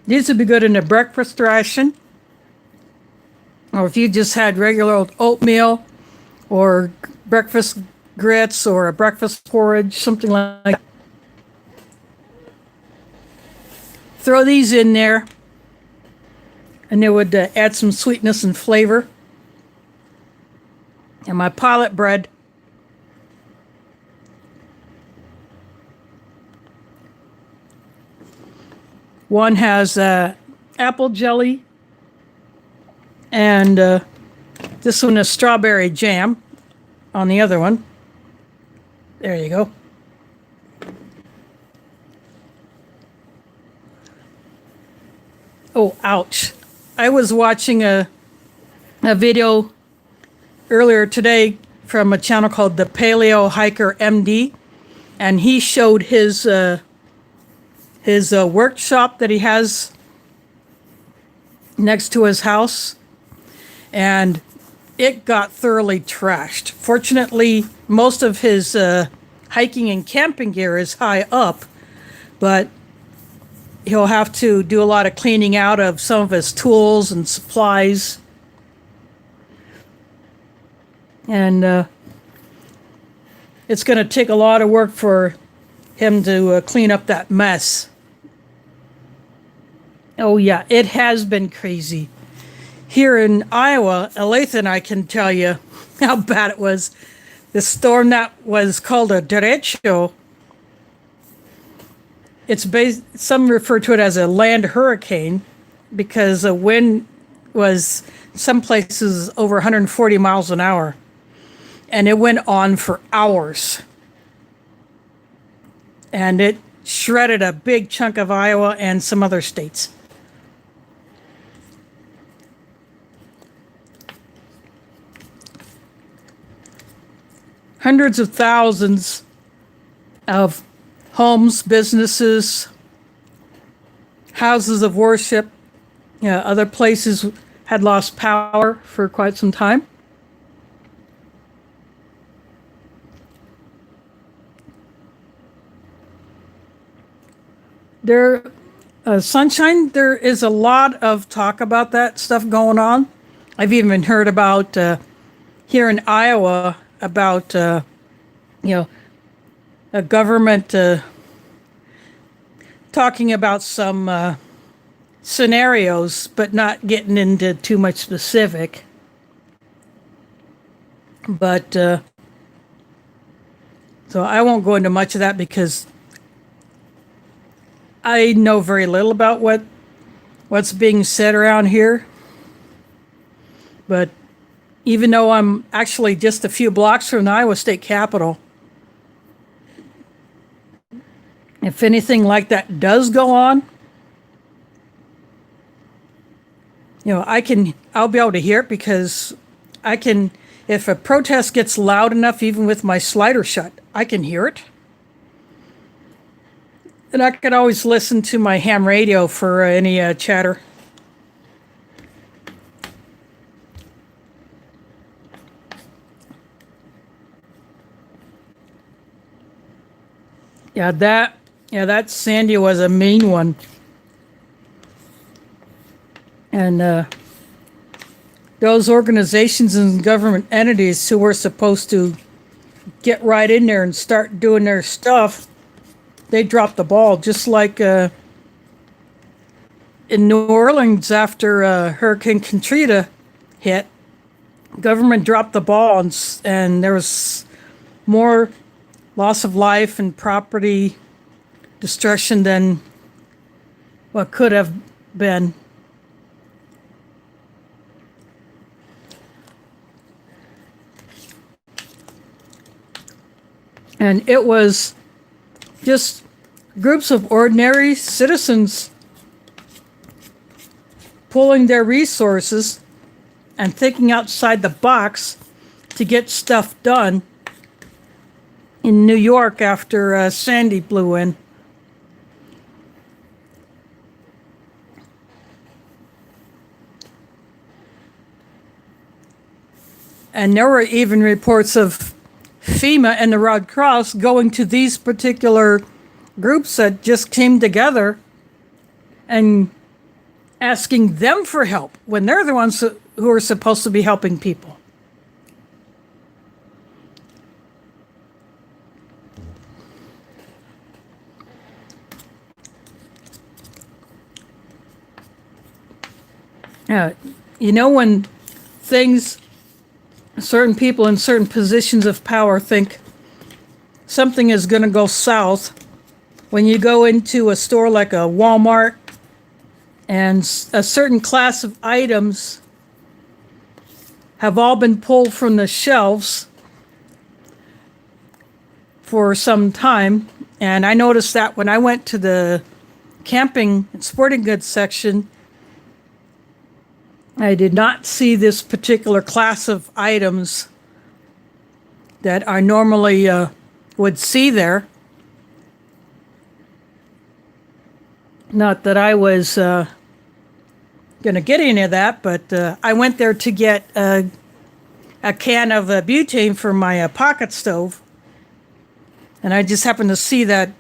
Speaker 1: These would be good in a breakfast ration. Or if you just had regular old oatmeal or breakfast grits or a breakfast porridge, something like that. Throw these in there and it would add some sweetness and flavor. And my pilot bread. One has apple jelly, and this one is strawberry jam on the other one. There you go. Oh, ouch. I was watching a video earlier today from a channel called the Paleo Hiker MD, and he showed his workshop that he has next to his house, and it got thoroughly trashed. Fortunately, most of his hiking and camping gear is high up, but he'll have to do a lot of cleaning out of some of his tools and supplies. And it's going to take a lot of work for him to clean up that mess. Oh yeah, it has been crazy. Here in Iowa, Olathe, I can tell you how bad it was. The storm that was called a derecho, some refer to it as a land hurricane because the wind was some places over 140 miles an hour. And it went on for hours. And it shredded a big chunk of Iowa and some other states. Hundreds of thousands of homes, businesses, houses of worship, other places had lost power for quite some time. Sunshine, there is a lot of talk about that stuff going on. I've even heard about here in Iowa about a government talking about some scenarios, but not getting into too much specific. But so I won't go into much of that because I know very little about what's being said around here. But even though I'm actually just a few blocks from the Iowa State Capitol, if anything like that does go on, I'll be able to hear it because if a protest gets loud enough, even with my slider shut, I can hear it. And I could always listen to my ham radio for any chatter. Yeah, that Sandy was a mean one. And those organizations and government entities who were supposed to get right in there and start doing their stuff they dropped the ball, just like in New Orleans after Hurricane Katrina hit. Government dropped the ball, and there was more loss of life and property destruction than what could have been. And it was just groups of ordinary citizens pulling their resources and thinking outside the box to get stuff done in New York after Sandy blew in. And there were even reports of FEMA and the Red Cross going to these particular groups that just came together and asking them for help when they're the ones who are supposed to be helping people. You know, when certain people in certain positions of power think something is going to go south, when you go into a store like a Walmart and a certain class of items have all been pulled from the shelves for some time. And I noticed that when I went to the camping and sporting goods section, I did not see this particular class of items that I normally would see there. Not that I was going to get any of that, but I went there to get a can of butane for my pocket stove. And I just happened to see that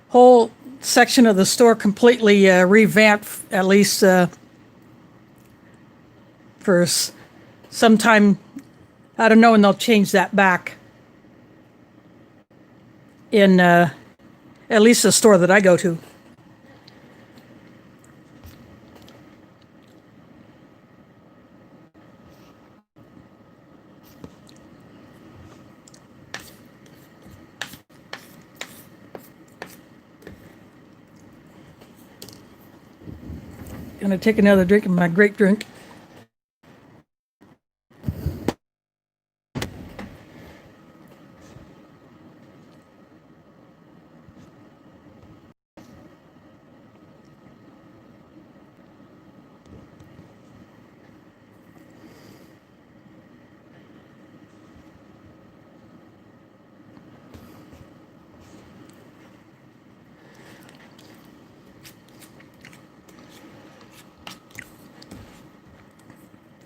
Speaker 1: whole section of the store completely revamped, at least for some time. I don't know when they'll change that back in at least the store that I go to. Gonna take another drink of my grape drink.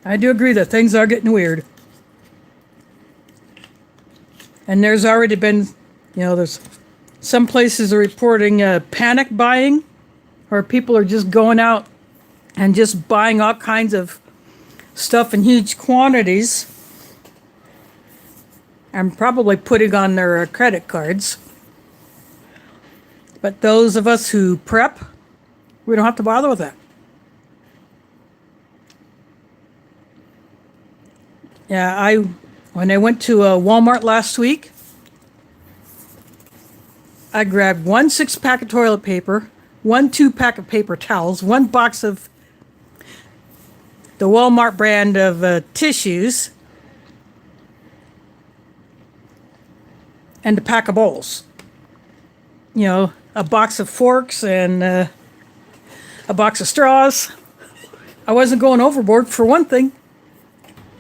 Speaker 1: I do agree that things are getting weird. And there's already been, there's some places are reporting panic buying, where people are just going out and just buying all kinds of stuff in huge quantities and probably putting on their credit cards. But those of us who prep, we don't have to bother with that. Yeah, when I went to Walmart last week, I grabbed 1 6-pack of toilet paper, 1 2-pack of paper towels, 1 box of the Walmart brand of tissues, and a pack of bowls. A box of forks and a box of straws. I wasn't going overboard. For one thing,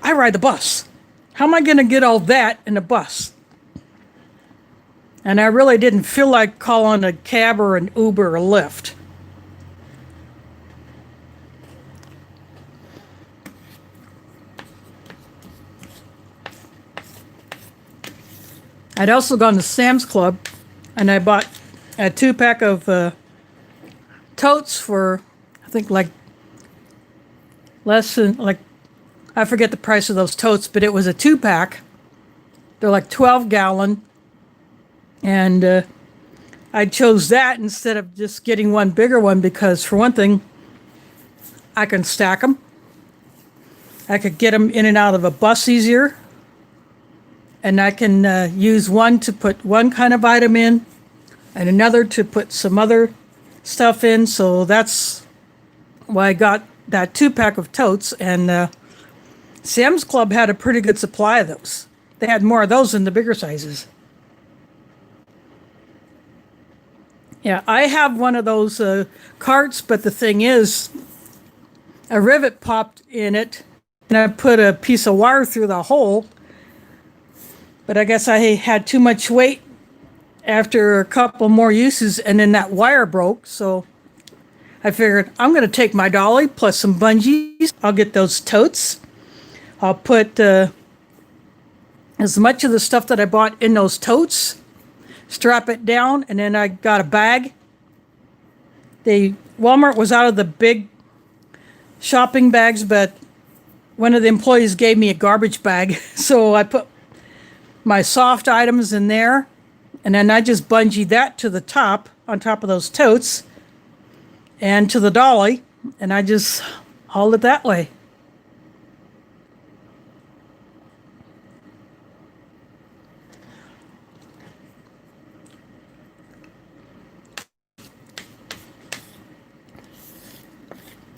Speaker 1: I ride the bus. How am I going to get all that in a bus? And I really didn't feel like calling a cab or an Uber or Lyft. I'd also gone to Sam's Club and I bought a 2-pack of totes for, I think, less than, I forget the price of those totes, but it was a 2-pack. They're 12 gallon. And I chose that instead of just getting one bigger one because, for one thing, I can stack them. I could get them in and out of a bus easier. And I can use one to put one kind of item in and another to put some other stuff in. So that's why I got that 2-pack of totes. And Sam's Club had a pretty good supply of those. They had more of those in the bigger sizes. Yeah, I have one of those carts, but the thing is, a rivet popped in it, and I put a piece of wire through the hole. But I guess I had too much weight after a couple more uses, and then that wire broke. So I figured I'm going to take my dolly plus some bungees. I'll get those totes. I'll put as much of the stuff that I bought in those totes, strap it down, and then I got a bag. Walmart was out of the big shopping bags, but one of the employees gave me a garbage bag. So I put my soft items in there, and then I just bungeed that to the top, on top of those totes, and to the dolly, and I just hauled it that way.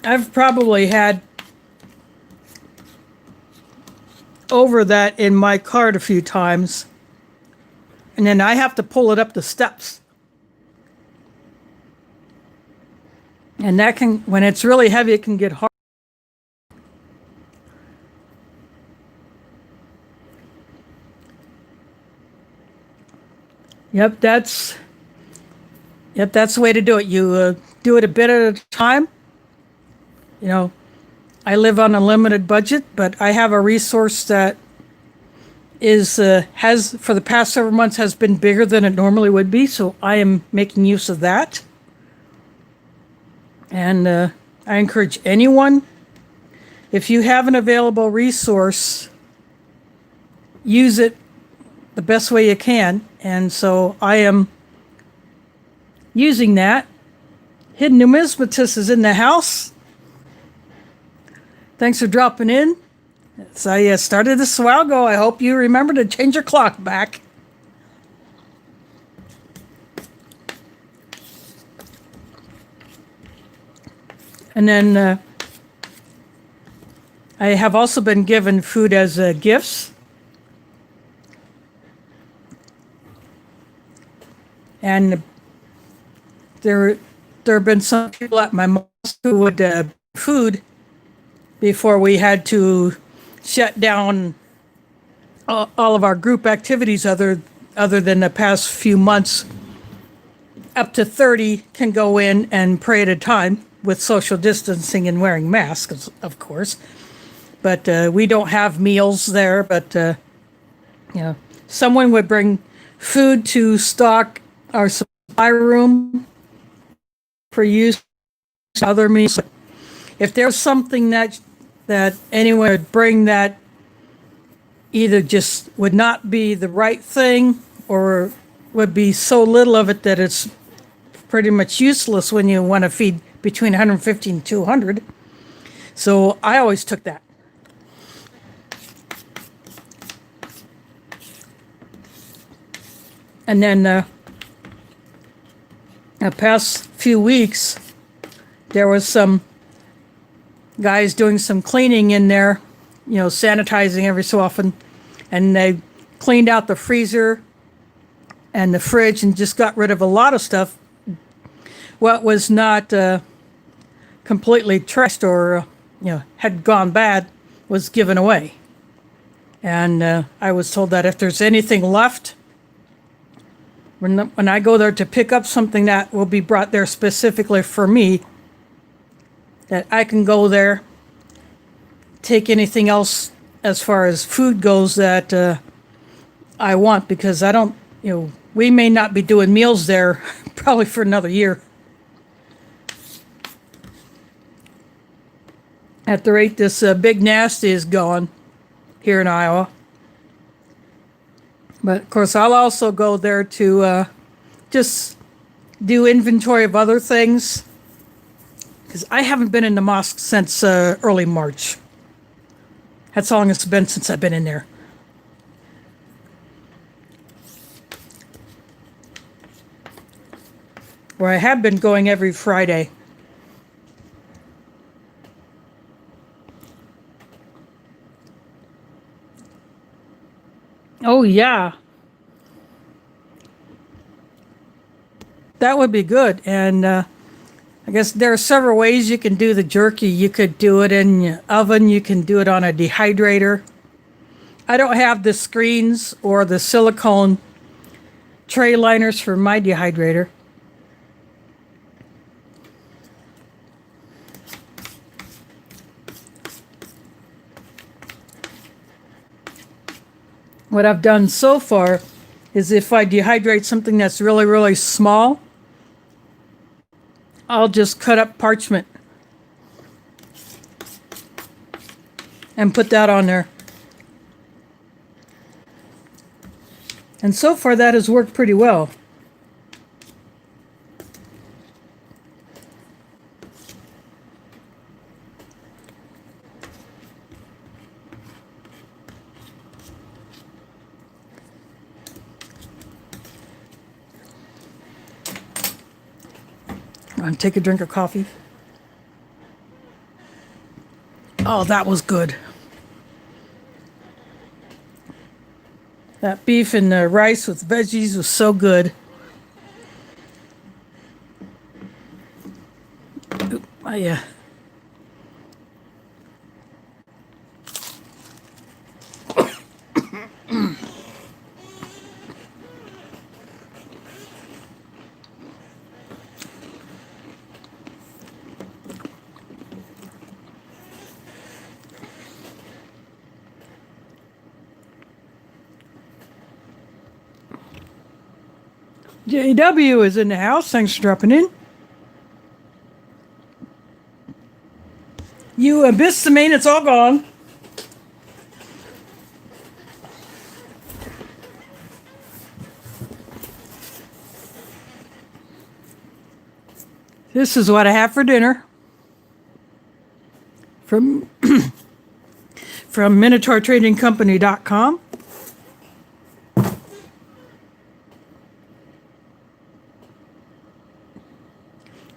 Speaker 1: I've probably had over that in my cart a few times, and then I have to pull it up the steps. And that can, when it's really heavy, it can get hard. Yep, that's the way to do it. You do it a bit at a time. You know, I live on a limited budget, but I have a resource that has for the past several months has been bigger than it normally would be, so I am making use of that. And I encourage anyone, if you have an available resource, use it the best way you can. And so I am using that. Hidden Numismatist is in the house. Thanks for dropping in. So I started this a while ago. I hope you remember to change your clock back. And then I have also been given food as gifts. And there have been some people at my house who would food before we had to shut down all of our group activities other than the past few months. Up to 30 can go in and pray at a time with social distancing and wearing masks, of course. But we don't have meals there, but someone would bring food to stock our supply room for use, other meals. If there's something that anyone would bring that either just would not be the right thing or would be so little of it that it's pretty much useless when you want to feed between 150 and 200. So I always took that. And then the past few weeks, there was some guys doing some cleaning in there, sanitizing every so often, and they cleaned out the freezer and the fridge and just got rid of a lot of stuff. What was not completely trashed or had gone bad was given away. And I was told that if there's anything left, when I go there to pick up something that will be brought there specifically for me, that I can go there, take anything else as far as food goes that I want, because I don't, we may not be doing meals there probably for another year. At the rate this big nasty is going here in Iowa. But of course, I'll also go there to just do inventory of other things, because I haven't been in the mosque since early March. That's how long it's been since I've been in there. Where I have been going every Friday. Oh, yeah. That would be good. And I guess there are several ways you can do the jerky. You could do it in your oven. You can do it on a dehydrator. I don't have the screens or the silicone tray liners for my dehydrator. What I've done so far is if I dehydrate something that's really, really small, I'll just cut up parchment and put that on there. And so far that has worked pretty well. Want to take a drink of coffee? Oh, that was good. That beef and the rice with veggies was so good. Oop, yeah. JW is in the house. Thanks for dropping in. You missed the main. It's all gone. This is what I have for dinner. From MinotaurTradingCompany.com.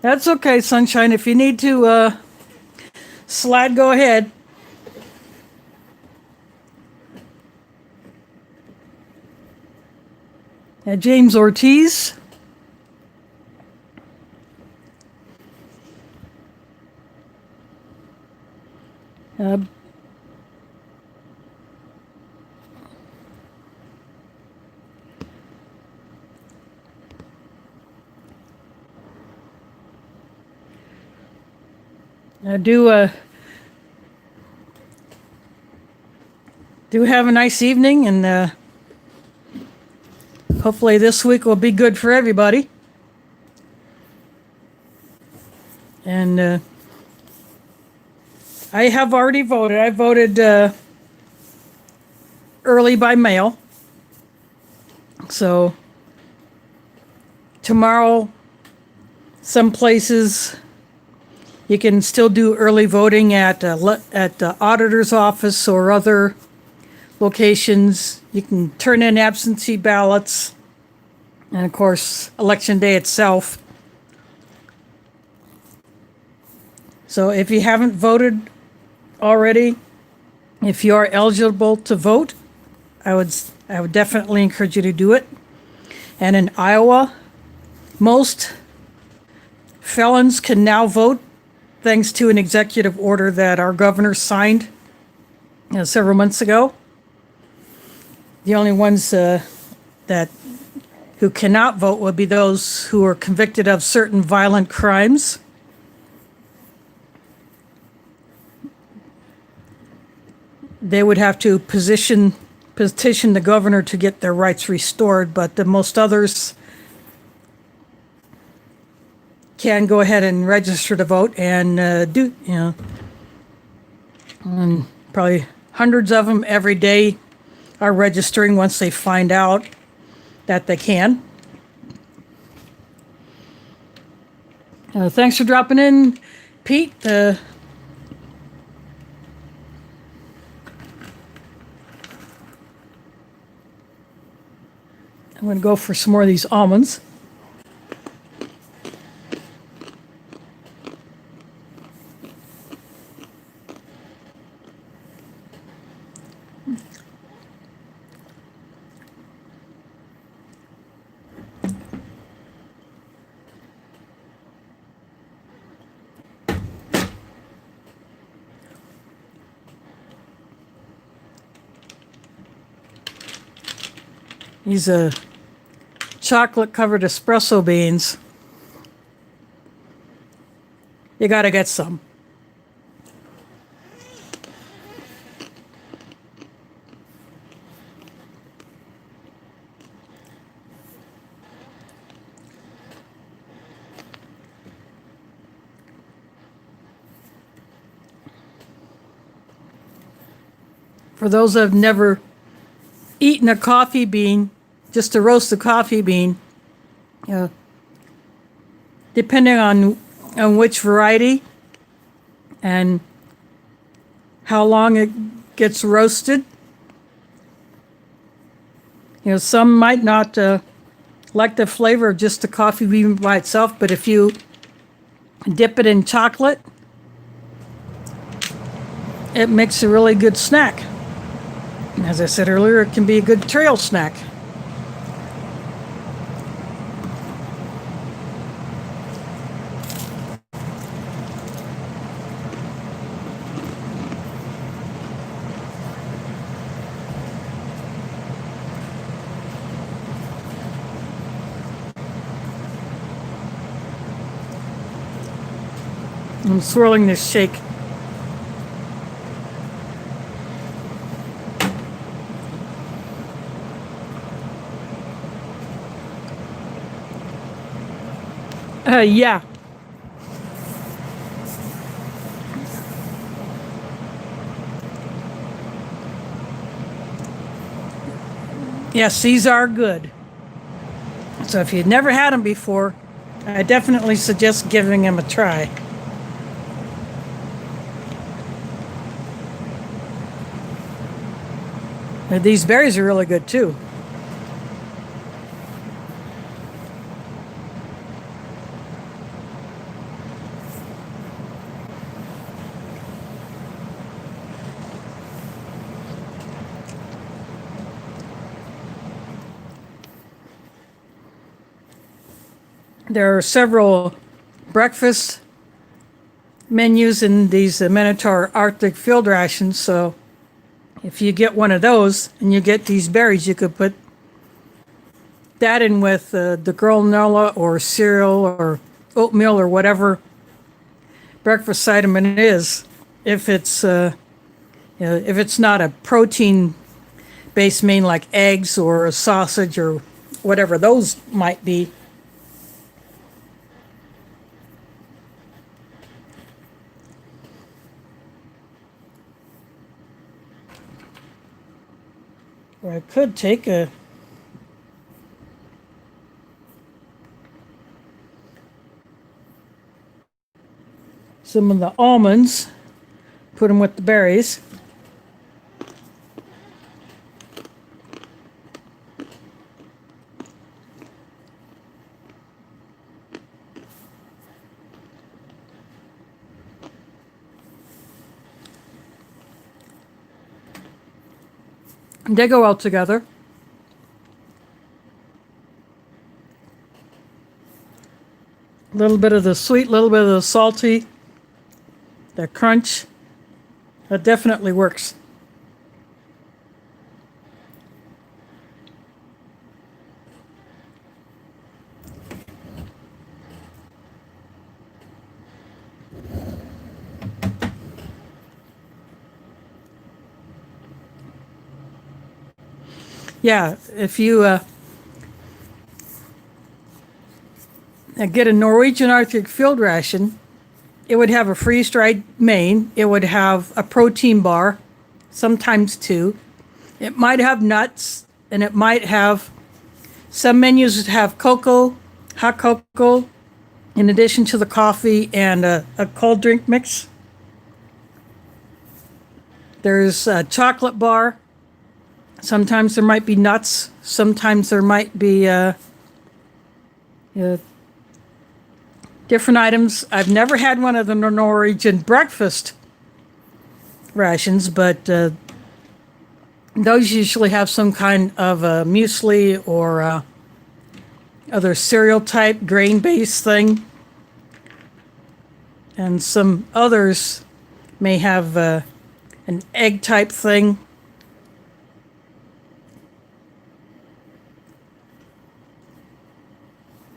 Speaker 1: That's okay, Sunshine. If you need to slide, go ahead. James Ortiz. Do have a nice evening, and hopefully this week will be good for everybody. And I have already voted. I voted early by mail. So tomorrow, some places you can still do early voting at the auditor's office or other locations. You can turn in absentee ballots, and of course, election day itself. So if you haven't voted already, if you are eligible to vote, I would definitely encourage you to do it. And in Iowa, most felons can now vote thanks to an executive order that our governor signed several months ago. The only ones who cannot vote would be those who are convicted of certain violent crimes. They would have to petition the governor to get their rights restored, but most others can go ahead and register to vote and and probably hundreds of them every day are registering once they find out that they can. Thanks for dropping in, Pete. I'm going to go for some more of these almonds. These chocolate-covered espresso beans. You gotta get some. For those that have never eaten a coffee bean, just to roast a coffee bean, depending on which variety and how long it gets roasted. Some might not like the flavor of just the coffee bean by itself, but if you dip it in chocolate, it makes a really good snack. And as I said earlier, it can be a good trail snack. I'm swirling this shake. Yeah. Yes, these are good. So if you've never had them before, I definitely suggest giving them a try. These berries are really good too. There are several breakfast menus in these Minotaur Arctic field rations, so if you get one of those and you get these berries, you could put that in with the granola or cereal or oatmeal or whatever breakfast item it is. If it's if it's not a protein-based meal like eggs or a sausage or whatever those might be. Or I could take some of the almonds, put them with the berries. They go well together. A little bit of the sweet, a little bit of the salty, the crunch. That definitely works. Yeah, if you get a Norwegian Arctic field ration, it would have a freeze-dried main. It would have a protein bar, sometimes two. It might have nuts, and it might have, some menus have cocoa, hot cocoa, in addition to the coffee and a cold drink mix. There's a chocolate bar. Sometimes there might be nuts. Sometimes there might be different items. I've never had one of the Norwegian breakfast rations, but those usually have some kind of muesli or other cereal type grain-based thing. And some others may have an egg type thing.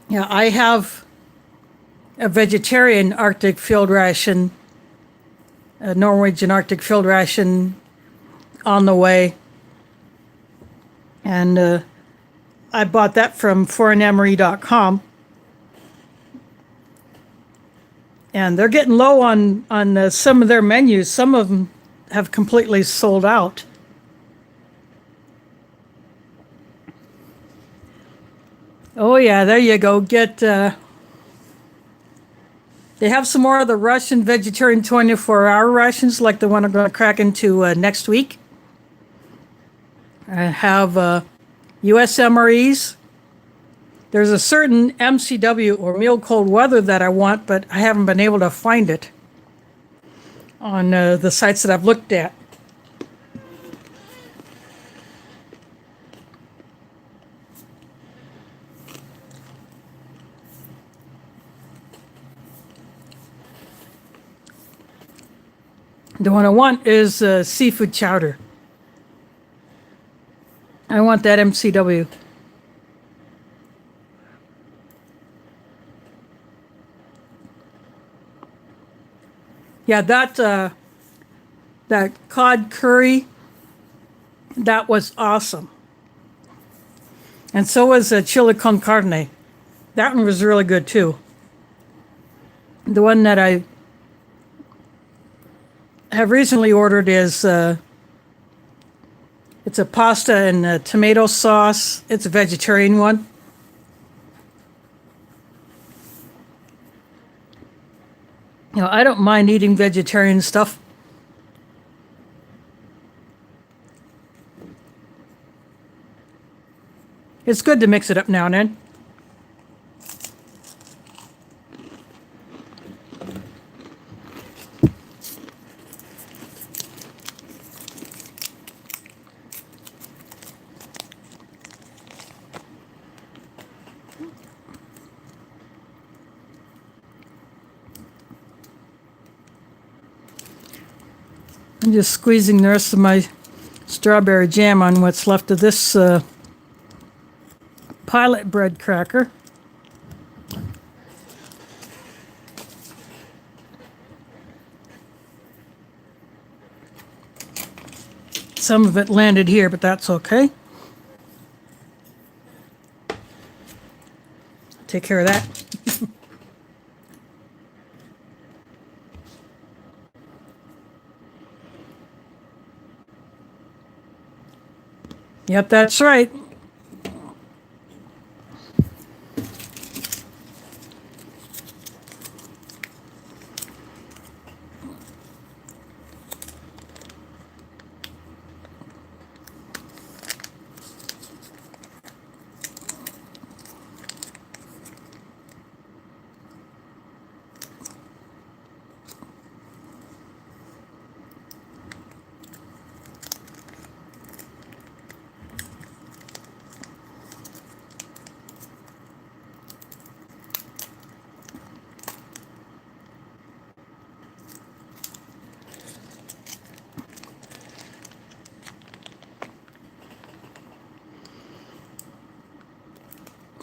Speaker 1: Yeah, I have a vegetarian Arctic field ration, a Norwegian Arctic field ration on the way. And I bought that from foreignemery.com. And they're getting low on some of their menus. Some of them have completely sold out. Oh yeah, there you go. Get they have some more of the Russian vegetarian 24-hour rations, like the one I'm going to crack into next week. I have US MREs. There's a certain MCW or meal cold weather that I want, but I haven't been able to find it on the sites that I've looked at. The one I want is seafood chowder. I want that MCW. Yeah, that cod curry, that was awesome. And so was chili con carne. That one was really good too. The one that I have recently ordered is it's a pasta and tomato sauce. It's a vegetarian one. You know, I don't mind eating vegetarian stuff. It's good to mix it up now and then. I'm just squeezing the rest of my strawberry jam on what's left of this pilot bread cracker. Some of it landed here, but that's okay. Take care of that. Yep, that's right.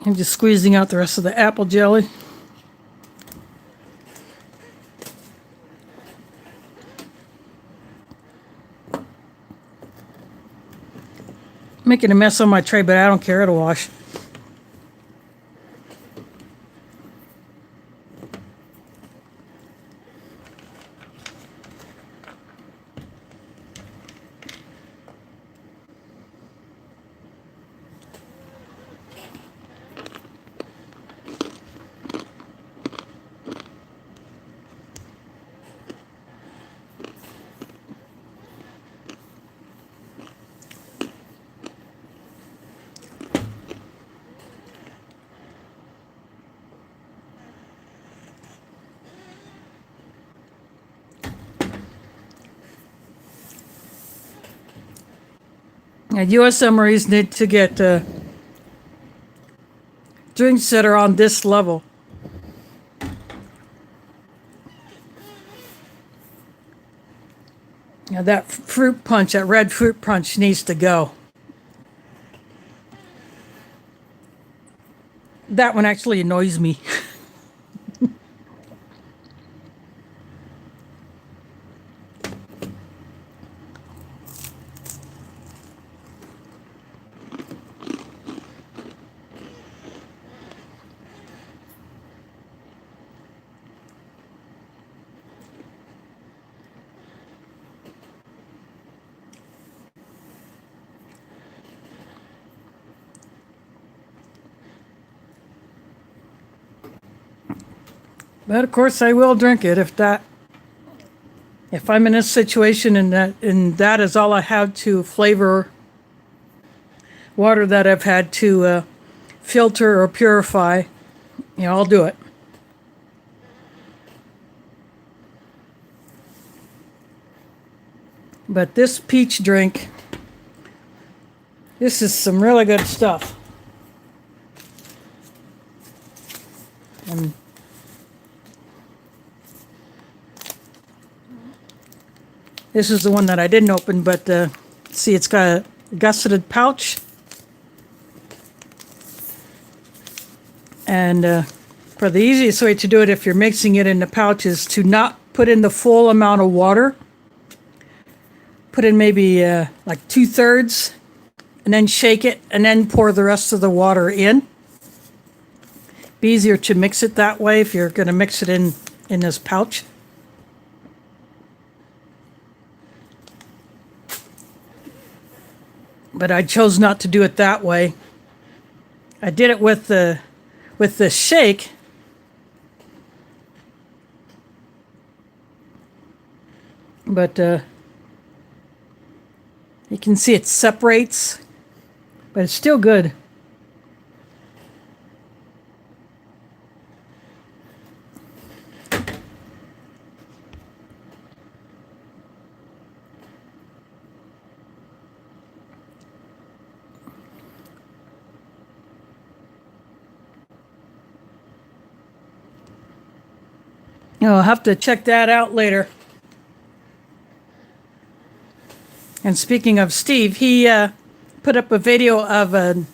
Speaker 1: I'm just squeezing out the rest of the apple jelly. Making a mess on my tray, but I don't care, it'll wash. U.S. MREs need to get drinks that are on this level. Now that fruit punch, that red fruit punch needs to go. That one actually annoys me. But of course I will drink it if I'm in a situation and that is all I have to flavor water that I've had to filter or purify, I'll do it. But this peach drink, this is some really good stuff. And this is the one that I didn't open, but see, it's got a gusseted pouch. And for the easiest way to do it if you're mixing it in the pouch is to not put in the full amount of water. Put in maybe like 2/3 and then shake it and then pour the rest of the water in. Be easier to mix it that way if you're going to mix it in this pouch. But I chose not to do it that way. I did it with the shake. But you can see it separates, but it's still good. I'll have to check that out later. And speaking of Steve, he put up a video of a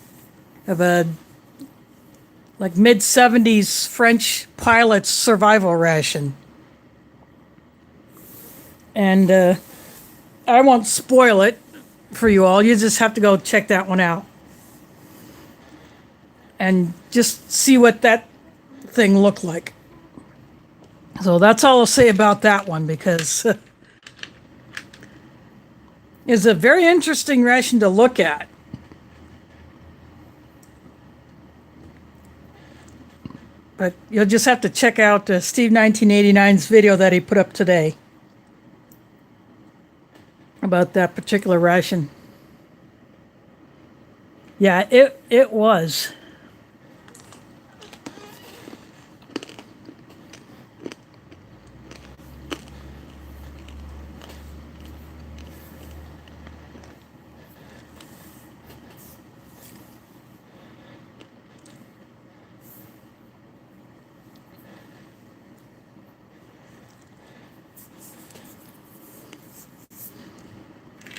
Speaker 1: like mid-70s French pilot's survival ration. And I won't spoil it for you all. You just have to go check that one out. And just see what that thing looked like. So that's all I'll say about that one, because it's a very interesting ration to look at. But you'll just have to check out Steve 1989's video that he put up today about that particular ration. Yeah, it was.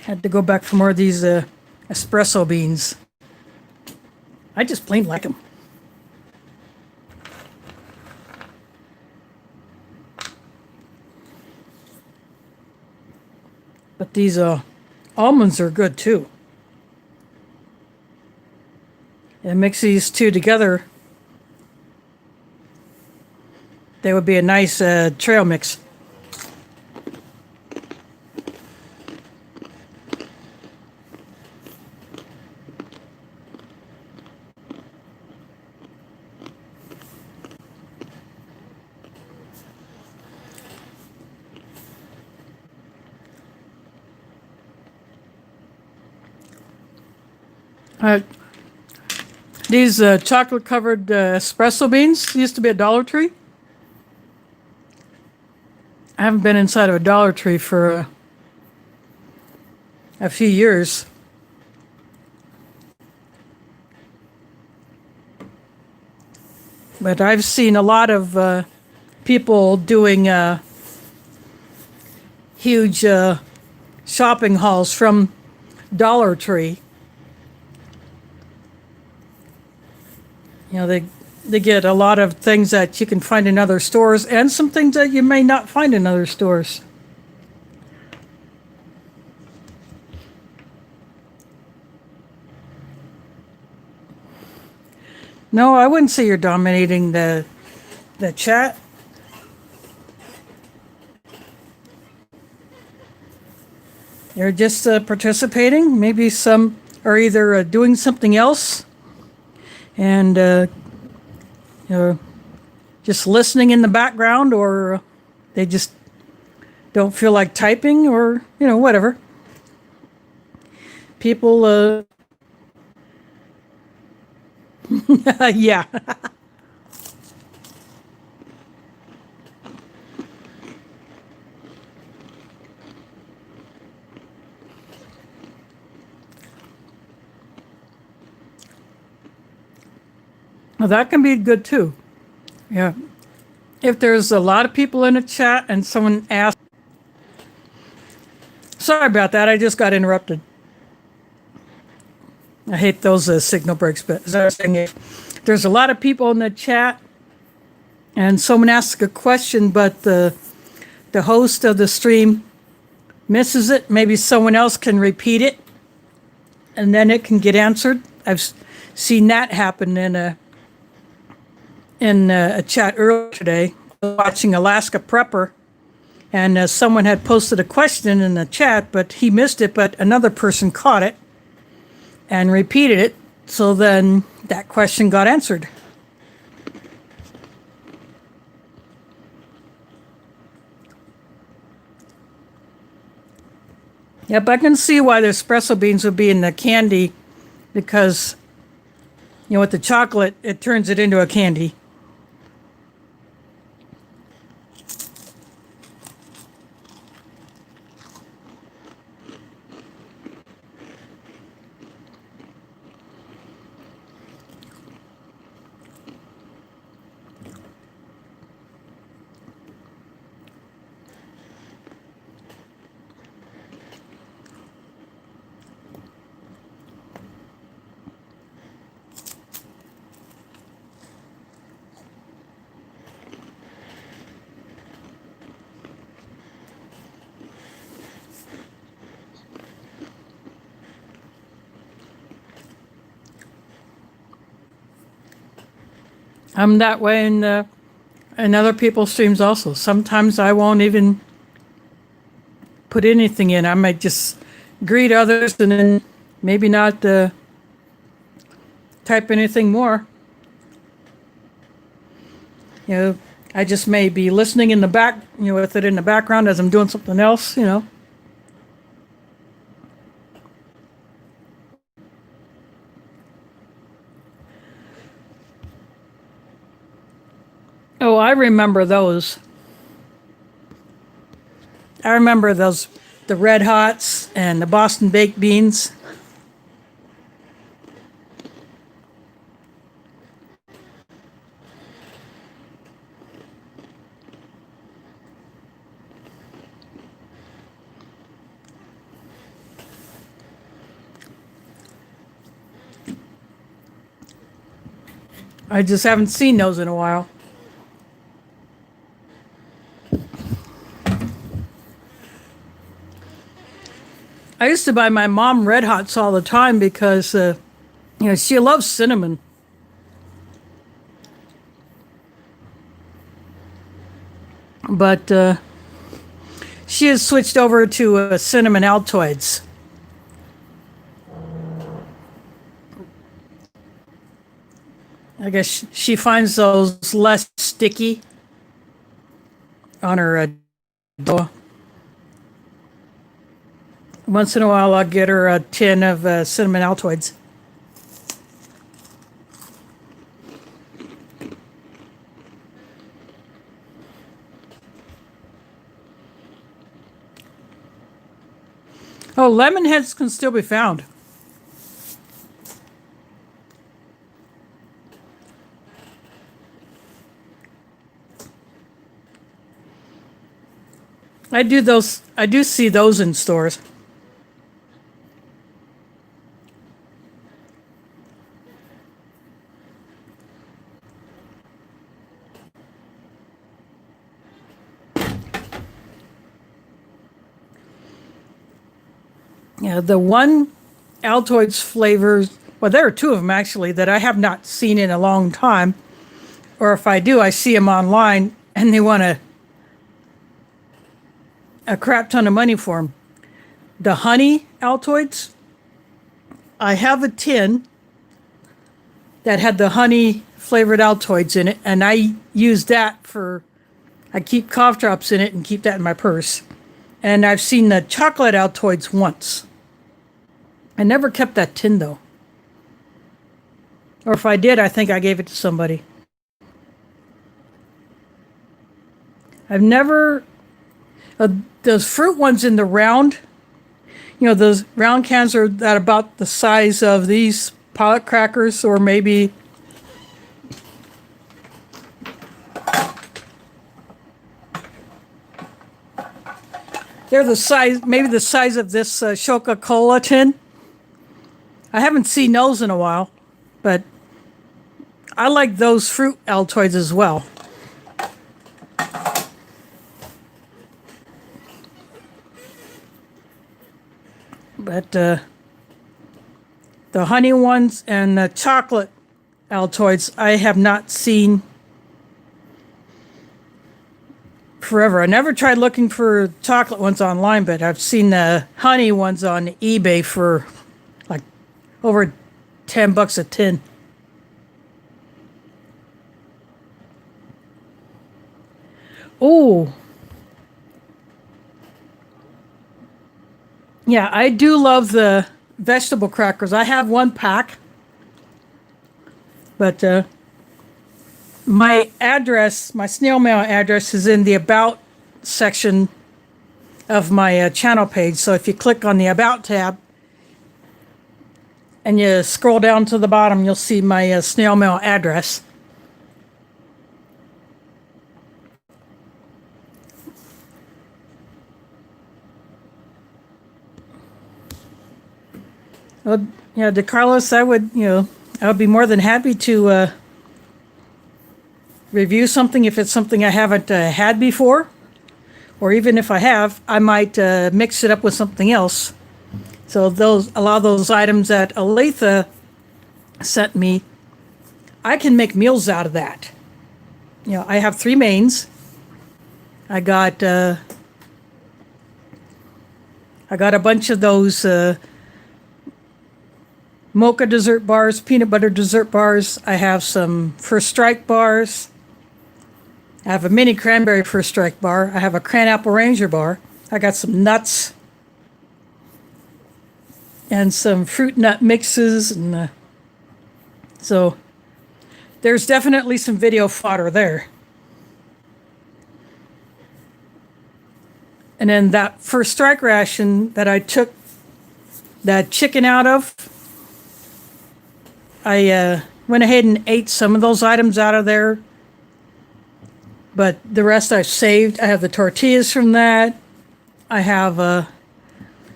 Speaker 1: Had to go back for more of these espresso beans. I just plain like them. But these almonds are good too. And mix these two together, they would be a nice trail mix. These chocolate-covered espresso beans used to be at Dollar Tree. I haven't been inside of a Dollar Tree for a few years. But I've seen a lot of people doing huge shopping hauls from Dollar Tree. You know, they get a lot of things that you can find in other stores and some things that you may not find in other stores. No, I wouldn't say you're dominating the chat. You're just participating. Maybe some are either doing something else and just listening in the background, or they just don't feel like typing, or whatever. People, yeah. Well, that can be good too. Yeah. If there's a lot of people in a chat and someone asks, sorry about that, I just got interrupted. I hate those signal breaks, but as I was saying, if there's a lot of people in the chat and someone asks a question, but the host of the stream misses it, maybe someone else can repeat it and then it can get answered. I've seen that happen in a chat earlier today, watching Alaska Prepper, and someone had posted a question in the chat, but he missed it, but another person caught it and repeated it, so then that question got answered. Yep, I can see why the espresso beans would be in the candy, because with the chocolate, it turns it into a candy. I'm that way in other people's streams also. Sometimes I won't even put anything in. I might just greet others and then maybe not type anything more. I just may be listening in the back, with it in the background as I'm doing something else, Oh, I remember those. I remember those, the Red Hots and the Boston Baked Beans. I just haven't seen those in a while. I used to buy my mom Red Hots all the time because, she loves cinnamon. But she has switched over to cinnamon Altoids. I guess she finds those less sticky on her dough. Once in a while, I'll get her a tin of cinnamon Altoids. Oh, lemon heads can still be found. I do those. I do see those in stores. Yeah, the one Altoids flavors. Well, there are two of them actually that I have not seen in a long time. Or if I do, I see them online and they want a crap ton of money for them. The honey Altoids. I have a tin that had the honey flavored Altoids in it, and I use that for. I keep cough drops in it and keep that in my purse. And I've seen the chocolate Altoids once. I never kept that tin though. Or if I did, I think I gave it to somebody. I've never. Those fruit ones in the round, those round cans are that about the size of these pilot crackers, or maybe. They're the size, maybe the size of this Coca-Cola tin. I haven't seen those in a while, but I like those fruit Altoids as well. But the honey ones and the chocolate Altoids, I have not seen forever. I never tried looking for chocolate ones online, but I've seen the honey ones on eBay for like over $10 a tin. Oh, yeah, I do love the vegetable crackers. I have one pack, but my address, my snail mail address is in the About section of my channel page. So if you click on the About tab and you scroll down to the bottom, you'll see my snail mail address. Well, yeah, DeCarlos, I would be more than happy to review something if it's something I haven't had before, or even if I have, I might mix it up with something else. So a lot of those items that Aletha sent me, I can make meals out of that. I have 3 mains. I got a bunch of those mocha dessert bars, peanut butter dessert bars. I have some First Strike bars. I have a mini cranberry First Strike bar. I have a cran-apple ranger bar. I got some nuts and some fruit nut mixes, and so there's definitely some video fodder there. And then that First Strike ration that I took that chicken out of, I went ahead and ate some of those items out of there, but the rest I've saved. I have the tortillas from that. I have a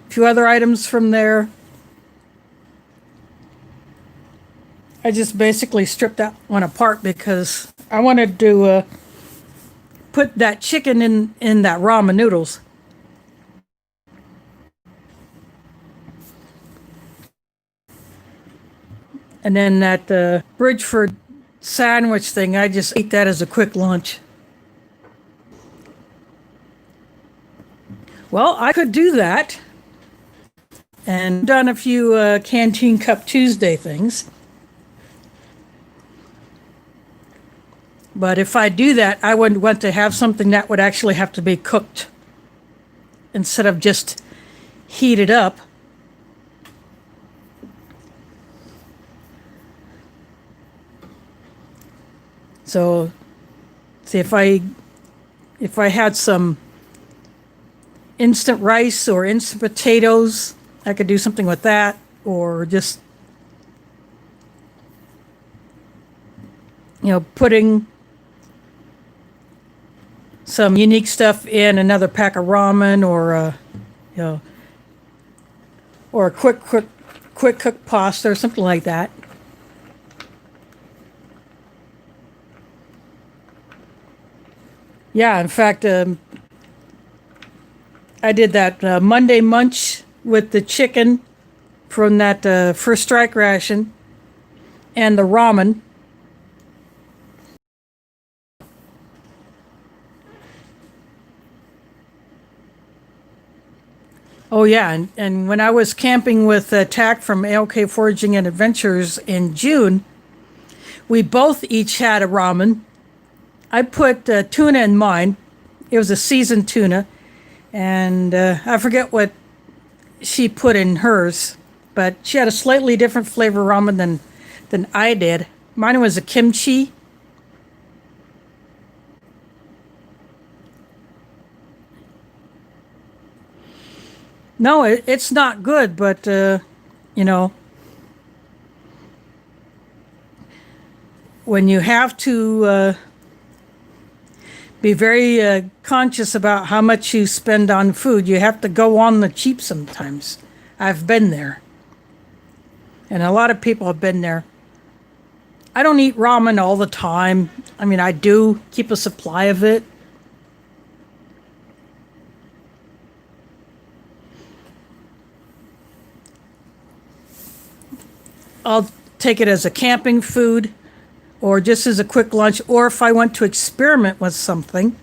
Speaker 1: few other items from there. I just basically stripped that one apart because I wanted to put that chicken in that ramen noodles. And then that Bridgeford sandwich thing, I just ate that as a quick lunch. Well, I could do that. And done a few Canteen Cup Tuesday things. But if I do that, I would want to have something that would actually have to be cooked instead of just heated up. So, see, if I had some instant rice or instant potatoes, I could do something with that, or just, pudding. some unique stuff in another pack of ramen, or you know, or a quick cook pasta or something like that. Yeah, in fact, I did that Monday munch with the chicken from that First Strike ration and the ramen. Oh yeah, and when I was camping with Tack from ALK Foraging and Adventures in June, we both each had a ramen. I put tuna in mine. It was a seasoned tuna, and I forget what she put in hers, but she had a slightly different flavor ramen than I did. Mine was a kimchi. No, it's not good, but you know, when you have to be very conscious about how much you spend on food, you have to go on the cheap sometimes. I've been there, and a lot of people have been there. I don't eat ramen all the time. I mean, I do keep a supply of it. I'll take it as a camping food, or just as a quick lunch, or if I want to experiment with something,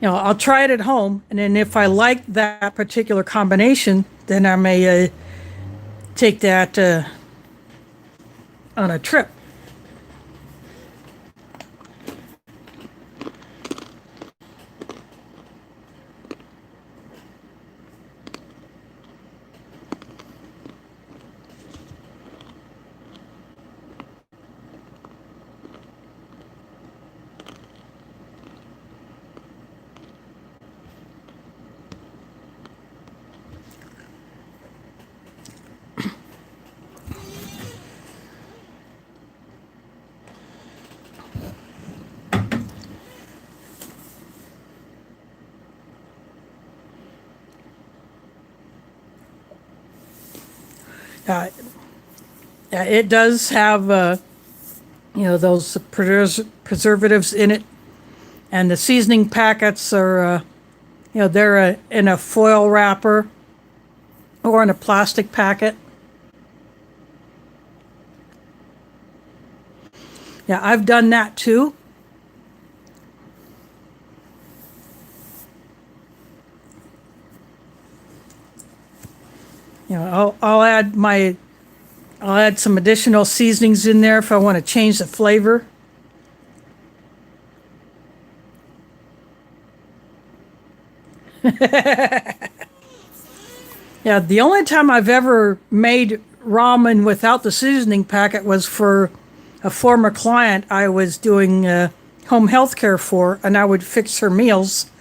Speaker 1: I'll try it at home, and then if I like that particular combination, then I may take that on a trip. Uh, it does have, those preservatives in it, and the seasoning packets are, they're in a foil wrapper or in a plastic packet. Yeah, I've done that too. I'll add some additional seasonings in there if I want to change the flavor. Yeah, the only time I've ever made ramen without the seasoning packet was for a former client I was doing home health care for, and I would fix her meals.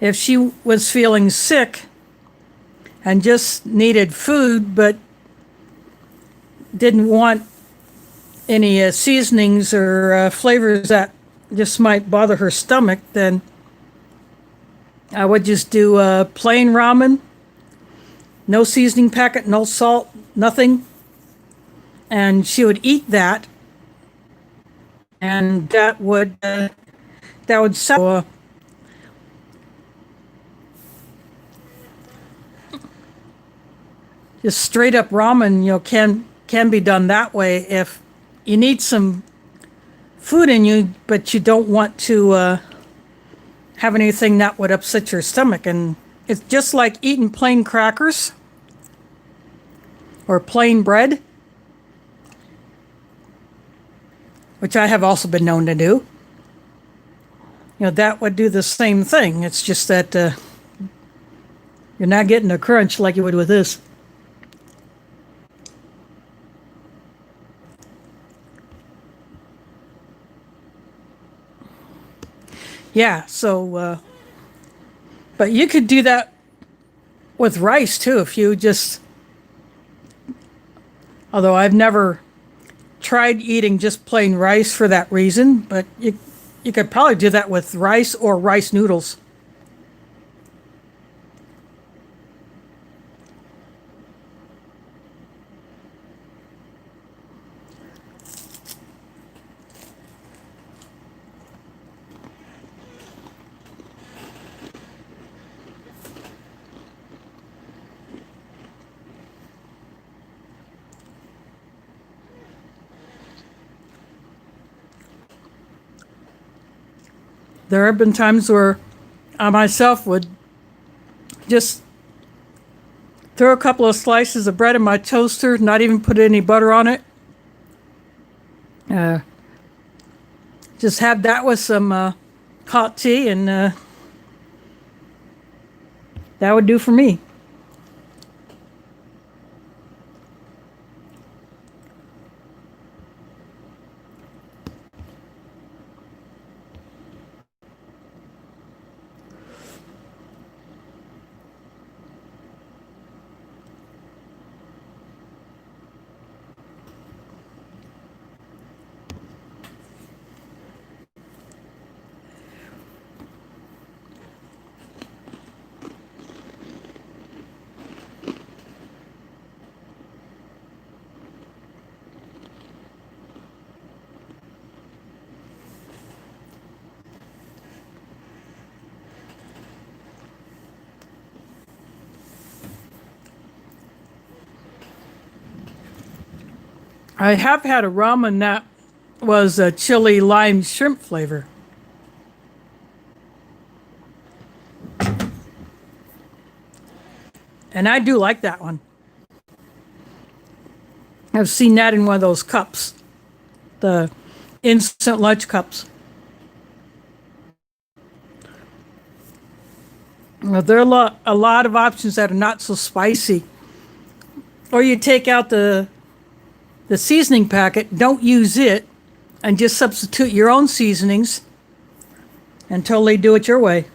Speaker 1: If she was feeling sick and just needed food but didn't want any seasonings or flavors that just might bother her stomach, then I would just do plain ramen, no seasoning packet, no salt, nothing, and she would eat that, and that would sell. Just straight up ramen, can be done that way if you need some food in you, but you don't want to have anything that would upset your stomach. And it's just like eating plain crackers or plain bread, which I have also been known to do. That would do the same thing. It's just that you're not getting a crunch like you would with this. Yeah, so, but you could do that with rice too if you just, although I've never tried eating just plain rice for that reason, but You could probably do that with rice or rice noodles. There have been times where I myself would just throw a couple of slices of bread in my toaster, not even put any butter on it. Just have that with some hot tea, and that would do for me. I have had a ramen that was a chili lime shrimp flavor. And I do like that one. I've seen that in one of those cups, the instant lunch cups. Well, there are a lot of options that are not so spicy. Or you take out the seasoning packet, don't use it, and just substitute your own seasonings and totally do it your way.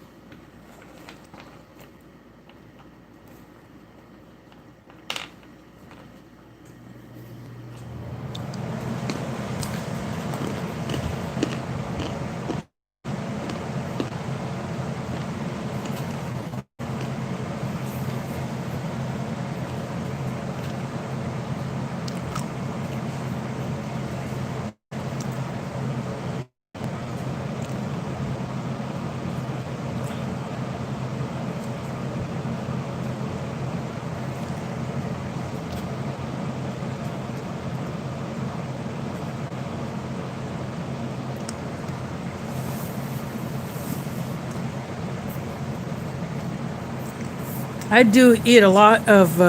Speaker 1: I do eat a lot of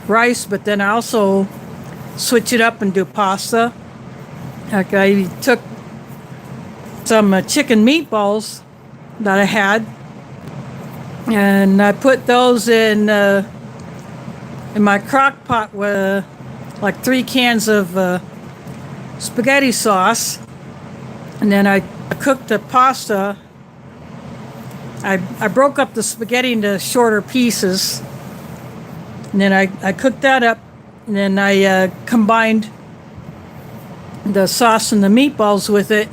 Speaker 1: rice, but then I also switch it up and do pasta. Like I took some chicken meatballs that I had, and I put those in my crock pot with like 3 cans of spaghetti sauce, and then I cooked the pasta. I broke up the spaghetti into shorter pieces, and then I cooked that up, and then I combined the sauce and the meatballs with it,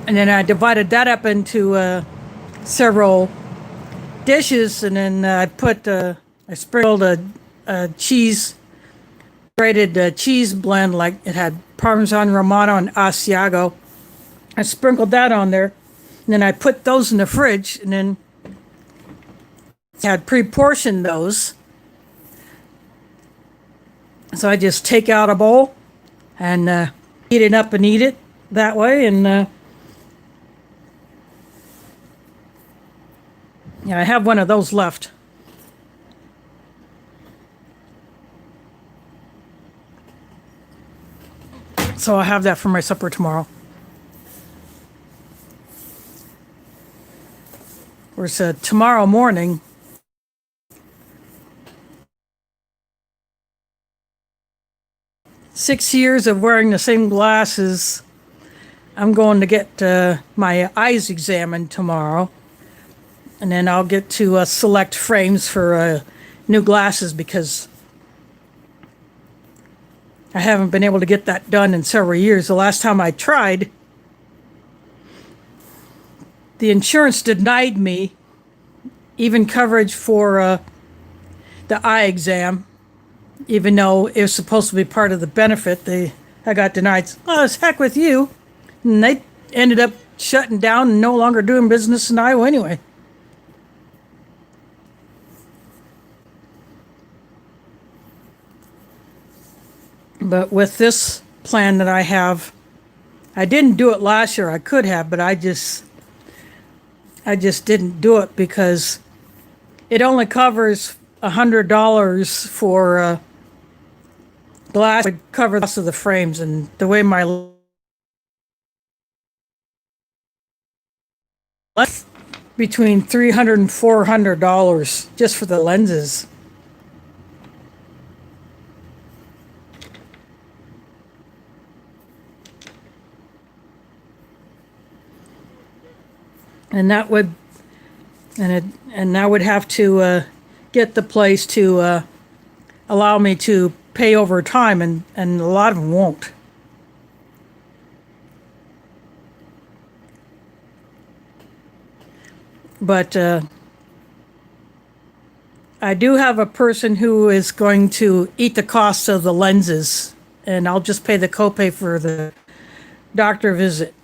Speaker 1: and then I divided that up into several dishes, and then I sprinkled a cheese, grated cheese blend, like it had Parmesan Romano and Asiago. I sprinkled that on there. And then I put those in the fridge, and then had pre-portioned those. So I just take out a bowl and heat it up and eat it that way. And yeah, I have one of those left. So I'll have that for my supper tomorrow. Or said tomorrow morning, six years of wearing the same glasses, I'm going to get my eyes examined tomorrow, and then I'll get to select frames for new glasses, because I haven't been able to get that done in several years. The last time I tried, the insurance denied me even coverage for the eye exam, even though it was supposed to be part of the benefit. I got denied. Oh, it's heck with you. And they ended up shutting down and no longer doing business in Iowa anyway. But with this plan that I have, I didn't do it last year. I could have, but I just didn't do it because it only covers $100 for glass. It would cover the cost of the frames, and the way my between $300 and $400 just for the lenses. And that would, and I would have to get the place to allow me to pay over time, and a lot of them won't. But I do have a person who is going to eat the cost of the lenses, and I'll just pay the copay for the doctor visit.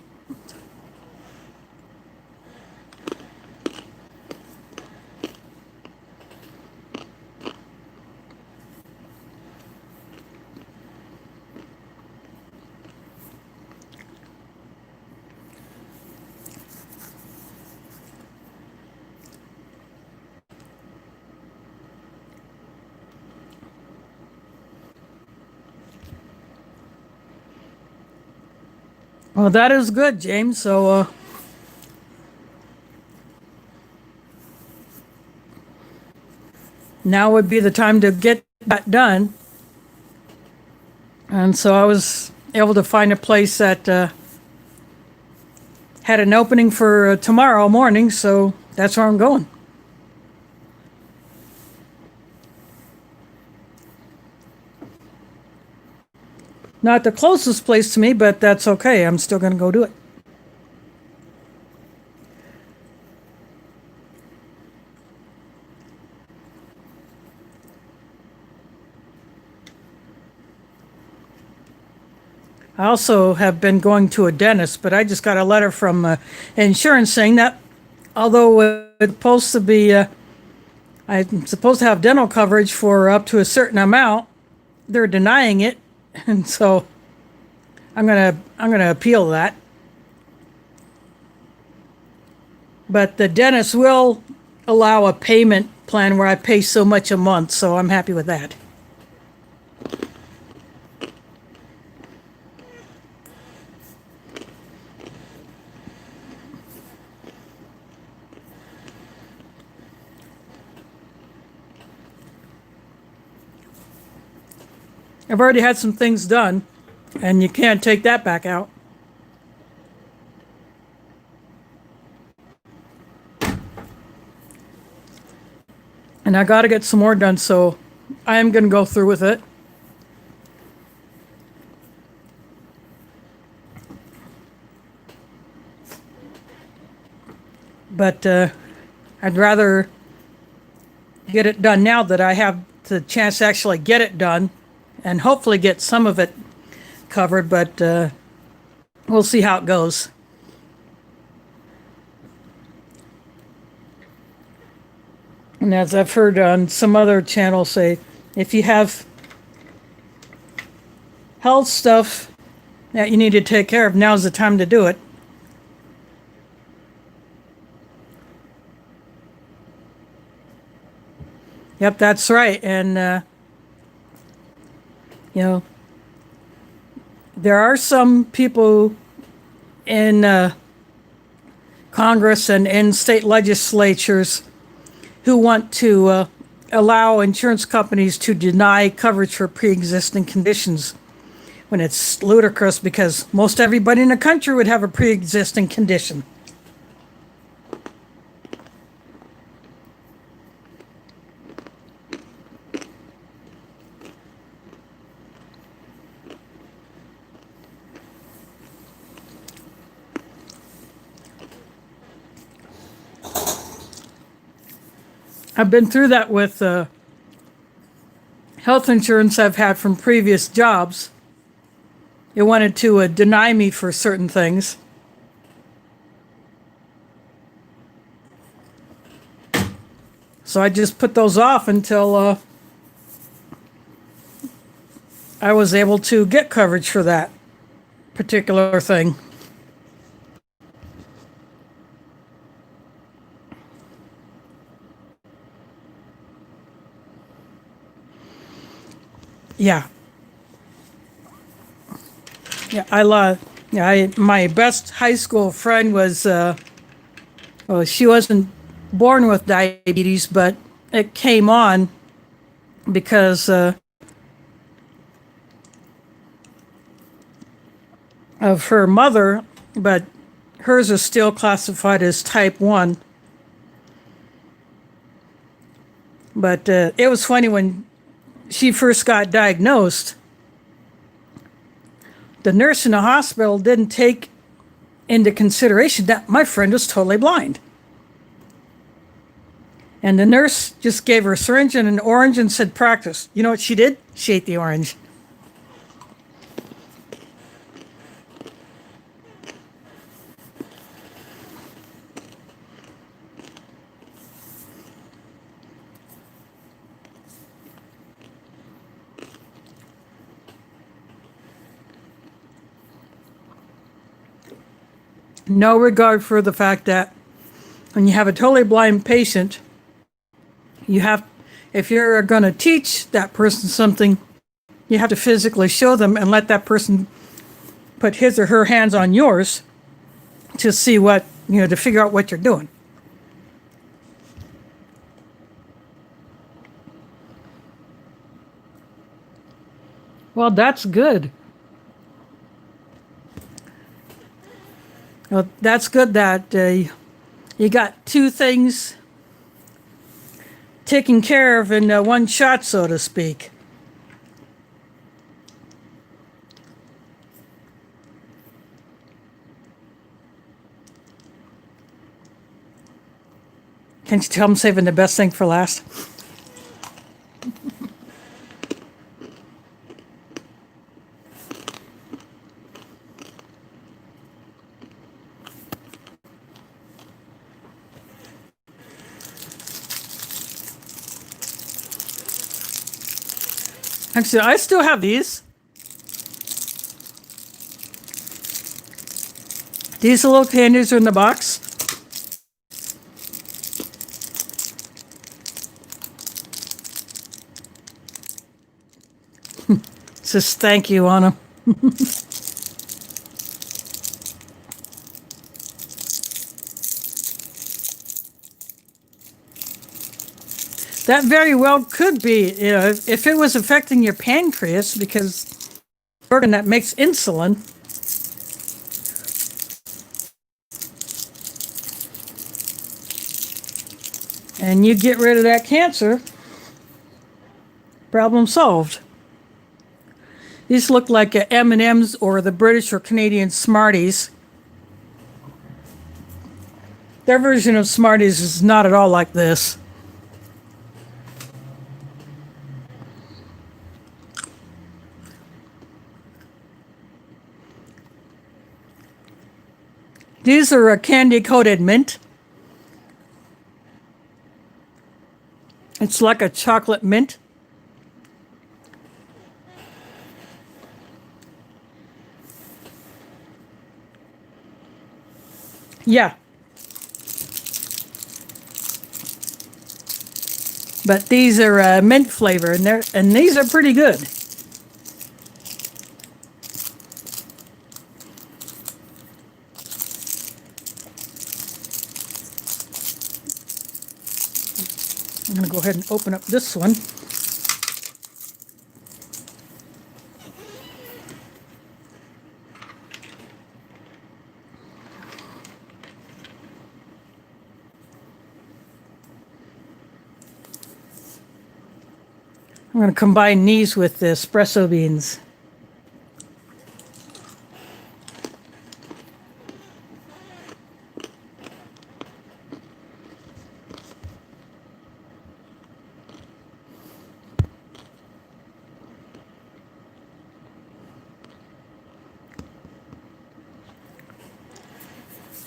Speaker 1: Well, that is good, James. So now would be the time to get that done. And so I was able to find a place that had an opening for tomorrow morning, so that's where I'm going. Not the closest place to me, but that's okay. I'm still going to go do it. I also have been going to a dentist, but I just got a letter from insurance saying that although it's supposed to be, I'm supposed to have dental coverage for up to a certain amount, they're denying it, and so I'm gonna appeal that. But the dentist will allow a payment plan where I pay so much a month, so I'm happy with that. I've already had some things done, and you can't take that back out. And I got to get some more done, so I am going to go through with it. But I'd rather get it done now that I have the chance to actually get it done and hopefully get some of it covered, but we'll see how it goes. And as I've heard on some other channels say, if you have health stuff that you need to take care of, now's the time to do it. Yep, that's right. And you know, there are some people in Congress and in state legislatures who want to allow insurance companies to deny coverage for pre-existing conditions, when it's ludicrous because most everybody in the country would have a pre-existing condition. I've been through that with health insurance I've had from previous jobs. It wanted to deny me for certain things. So I just put those off until I was able to get coverage for that particular thing. Yeah. Yeah, I love. Yeah, my best high school friend was. Well, she wasn't born with diabetes, but it came on because of her mother. But hers is still classified as type 1. But it was funny when she first got diagnosed. The nurse in the hospital didn't take into consideration that my friend was totally blind. And the nurse just gave her a syringe and an orange and said, practice. You know what she did? She ate the orange. No regard for the fact that when you have a totally blind patient, you have, if you're going to teach that person something, you have to physically show them and let that person put his or her hands on yours to see what, to figure out what you're doing. Well, that's good. Well, that's good that you got two things taken care of in one shot, so to speak. Can't you tell I'm saving the best thing for last? Actually, I still have these. These little candies are in the box. It says thank you on them. That very well could be, if it was affecting your pancreas, because organ that makes insulin. And you get rid of that cancer, problem solved. These look like M&Ms or the British or Canadian Smarties. Their version of Smarties is not at all like this. These are a candy-coated mint. It's like a chocolate mint. Yeah. But these are mint flavor, and these are pretty good. I'm going to go ahead and open up this one. I'm going to combine these with the espresso beans.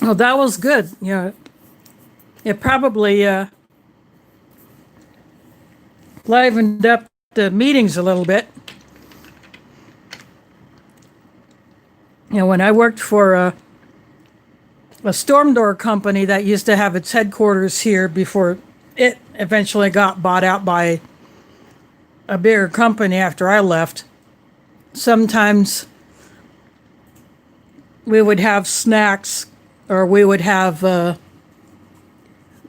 Speaker 1: Oh, that was good. Yeah, it probably livened up the meetings a little bit. When I worked for a storm door company that used to have its headquarters here before it eventually got bought out by a bigger company after I left, sometimes we would have snacks or we would have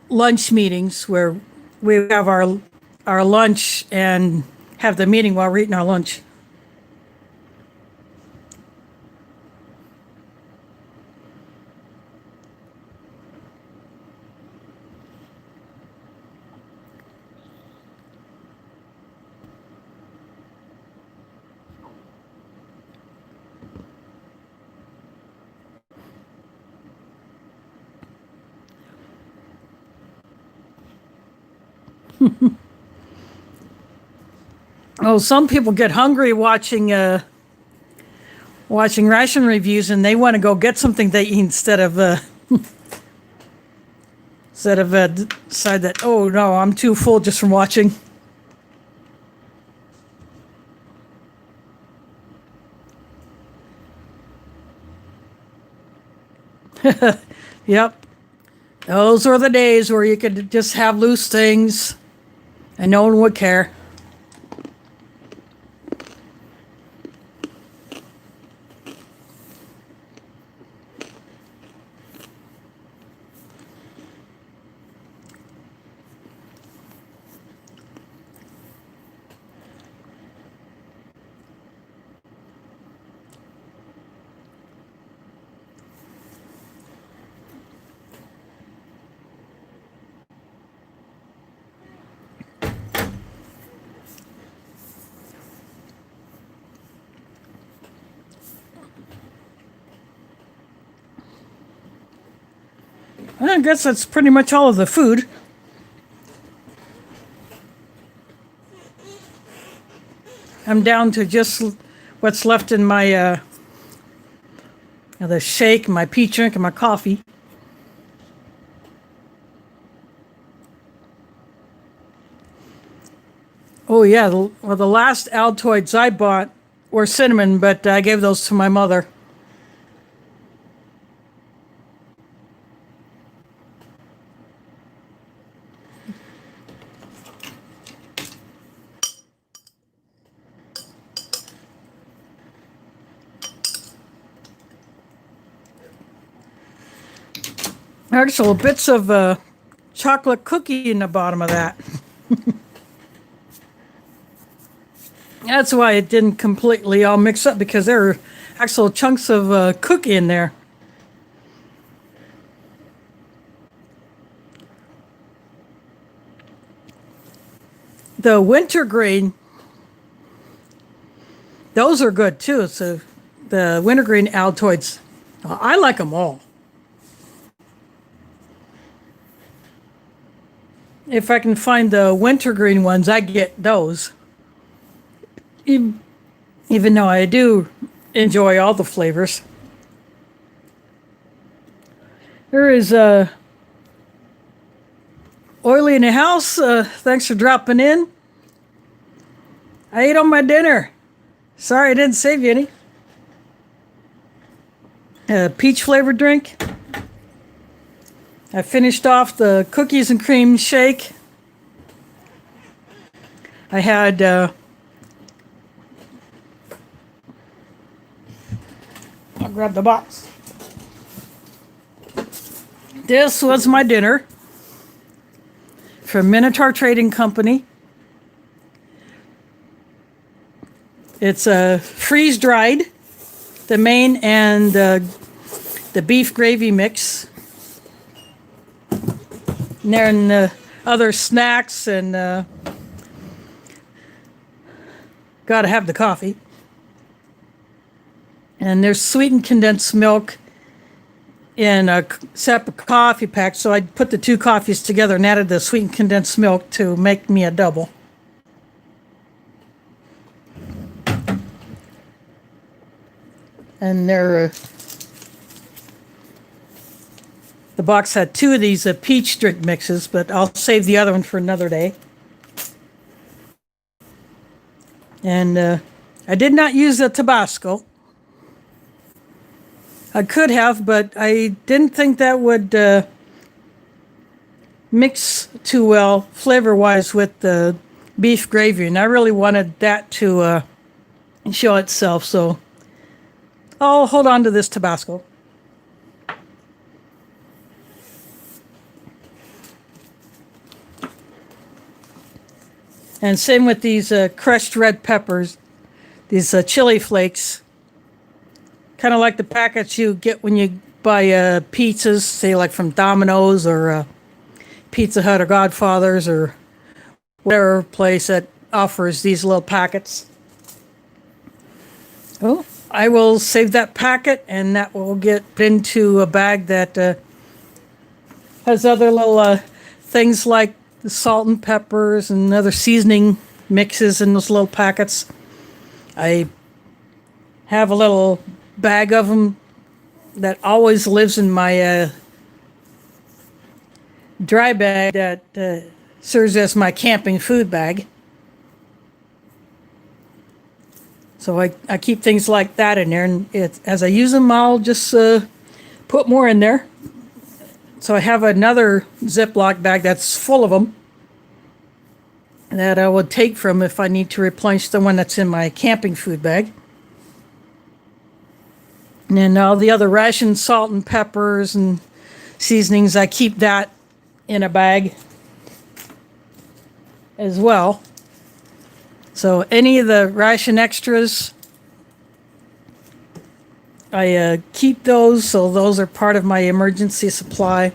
Speaker 1: lunch meetings where we would have our lunch and have the meeting while we're eating our lunch. Oh, some people get hungry watching ration reviews, and they want to go get something they eat instead of decide that, oh no, I'm too full just from watching. Yep, those were the days where you could just have loose things, and no one would care. I guess that's pretty much all of the food. I'm down to just what's left in my the shake, my peach drink, and my coffee. Oh yeah, the last Altoids I bought were cinnamon, but I gave those to my mother. Actual bits of chocolate cookie in the bottom of that. That's why it didn't completely all mix up, because there are actual chunks of cookie in there. The wintergreen, those are good too. So the wintergreen Altoids, I like them all. If I can find the wintergreen ones, I get those. Even though I do enjoy all the flavors. There is Oily in the house. Thanks for dropping in. I ate all my dinner. Sorry I didn't save you any. Peach flavored drink. I finished off the cookies and cream shake. I had I'll grab the box. This was my dinner from Minotaur Trading Company. It's freeze dried, the main and the beef gravy mix. And then other snacks, and gotta have the coffee. And there's sweetened condensed milk in a separate coffee pack, so I put the two coffees together and added the sweetened condensed milk to make me a double. And they're The box had 2 of these peach drink mixes, but I'll save the other one for another day. And I did not use the Tabasco. I could have, but I didn't think that would mix too well flavor-wise with the beef gravy, and I really wanted that to show itself, so I'll hold on to this Tabasco. And same with these crushed red peppers, these chili flakes. Kind of like the packets you get when you buy pizzas, say like from Domino's or Pizza Hut or Godfather's or whatever place that offers these little packets. Oh, I will save that packet, and that will get into a bag that has other little things like the salt and peppers and other seasoning mixes in those little packets. I have a little bag of them that always lives in my dry bag that serves as my camping food bag. So I keep things like that in there, and as I use them, I'll just put more in there. So I have another Ziploc bag that's full of them that I would take from if I need to replenish the one that's in my camping food bag. And then all the other ration salt and peppers and seasonings, I keep that in a bag as well. So any of the ration extras, I keep those, so those are part of my emergency supply.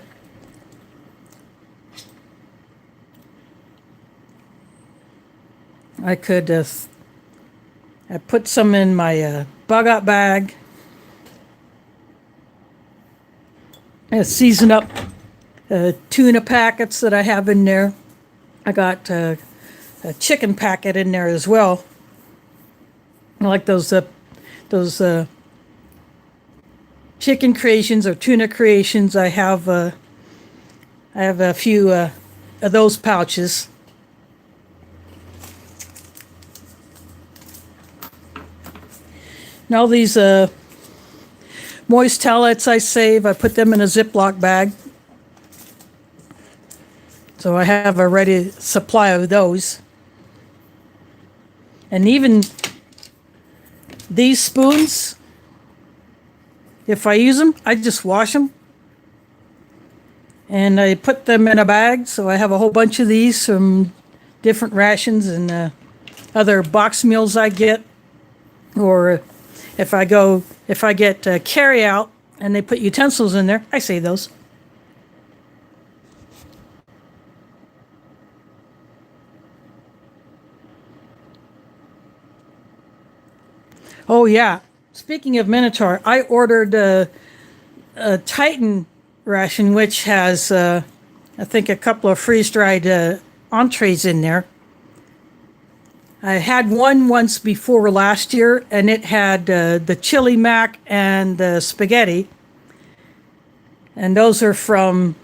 Speaker 1: I could I put some in my bug out bag. I season up tuna packets that I have in there. I got a chicken packet in there as well. I like those chicken creations or tuna creations. I have a few of those pouches. And all these moist towelettes I save, I put them in a Ziploc bag. So I have a ready supply of those. And even these spoons, if I use them, I just wash them. And I put them in a bag, so I have a whole bunch of these from different rations and other box meals I get. Or if I get carry out and they put utensils in there, I save those. Oh yeah, speaking of Minotaur, I ordered a Titan ration, which has I think a couple of freeze-dried entrees in there. I had one once before last year, and it had the chili mac and the spaghetti. And those are from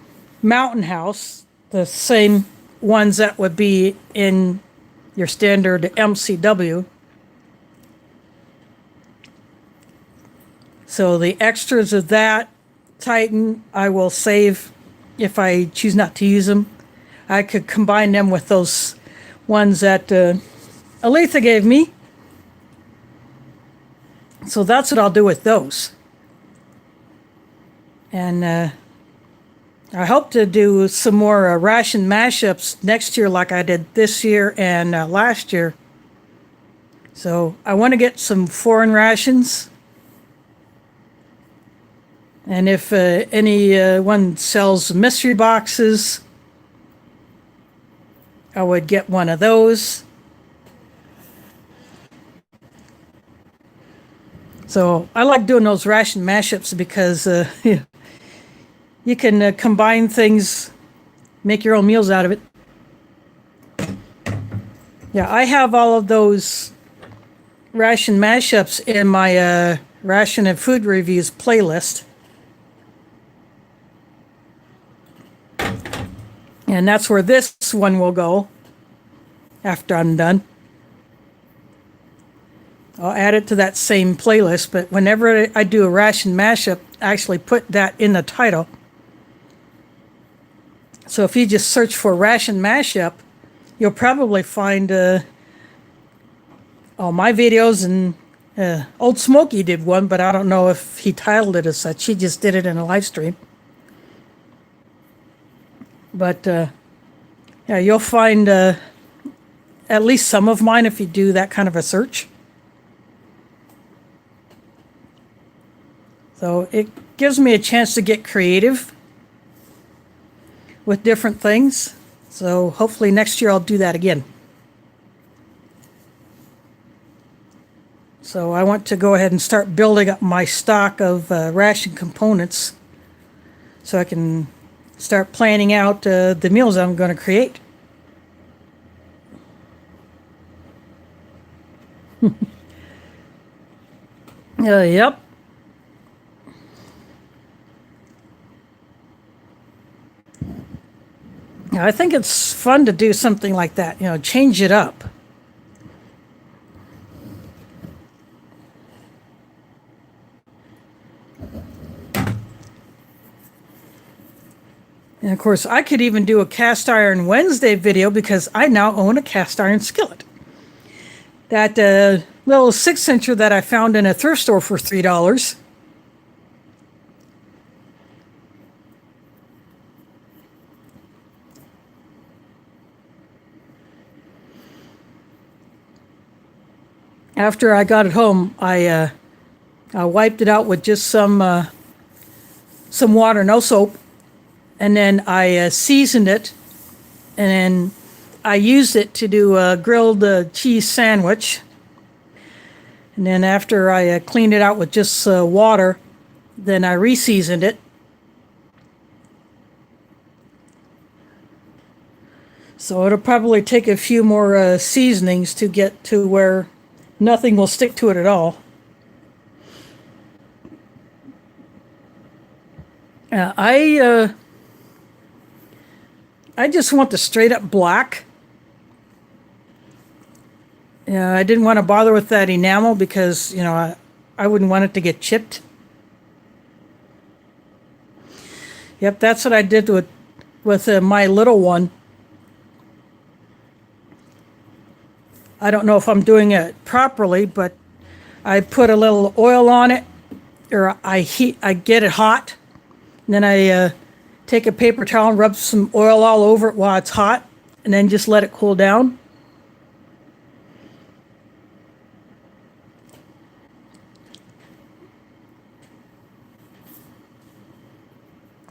Speaker 1: Mountain House, the same ones that would be in your standard MCW. So the extras of that Titan, I will save if I choose not to use them. I could combine them with those ones that Aletha gave me. So that's what I'll do with those. And I hope to do some more ration mashups next year like I did this year and last year. So I want to get some foreign rations. And if anyone sells mystery boxes, I would get one of those. So I like doing those ration mashups because you can combine things, make your own meals out of it. Yeah, I have all of those ration mashups in my ration and food reviews playlist. And that's where this one will go after I'm done. I'll add it to that same playlist, but whenever I do a ration mashup, I actually put that in the title. So if you just search for ration mashup, you'll probably find all my videos, and Old Smokey did one, but I don't know if he titled it as such. He just did it in a live stream. But yeah, you'll find at least some of mine if you do that kind of a search. So it gives me a chance to get creative with different things. So hopefully next year I'll do that again. So I want to go ahead and start building up my stock of ration components so I can start planning out the meals I'm going to create. Yep. I think it's fun to do something like that, change it up. And of course, I could even do a cast iron Wednesday video because I now own a cast iron skillet. That little 6-incher that I found in a thrift store for $3. After I got it home, I wiped it out with just some water, no soap, and then I seasoned it, and then I used it to do a grilled cheese sandwich. And then after I cleaned it out with just water, then I re-seasoned it. So it'll probably take a few more seasonings to get to where nothing will stick to it at all. I just want the straight up black. I didn't want to bother with that enamel because, I wouldn't want it to get chipped. Yep, that's what I did with my little one. I don't know if I'm doing it properly, but I put a little oil on it, or I get it hot, and then I take a paper towel and rub some oil all over it while it's hot, and then just let it cool down.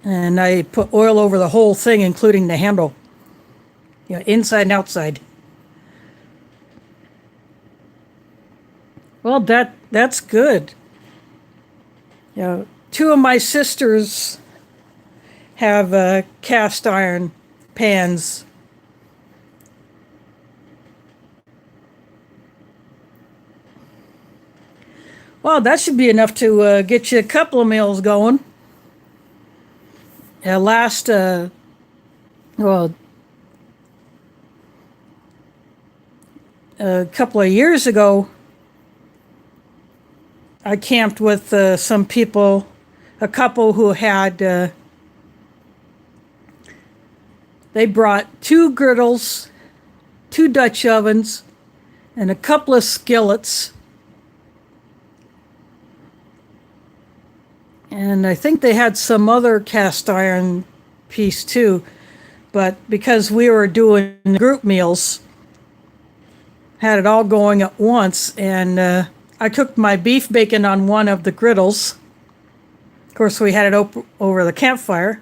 Speaker 1: And I put oil over the whole thing, including the handle, inside and outside. Well, that's good. Two of my sisters have cast iron pans. Well, that should be enough to get you a couple of meals going. A couple of years ago, I camped with some people, a couple who had, they brought 2 griddles, 2 Dutch ovens, and a couple of skillets. And I think they had some other cast iron piece too, but because we were doing group meals, had it all going at once, and I cooked my beef bacon on one of the griddles. Of course, we had it over the campfire.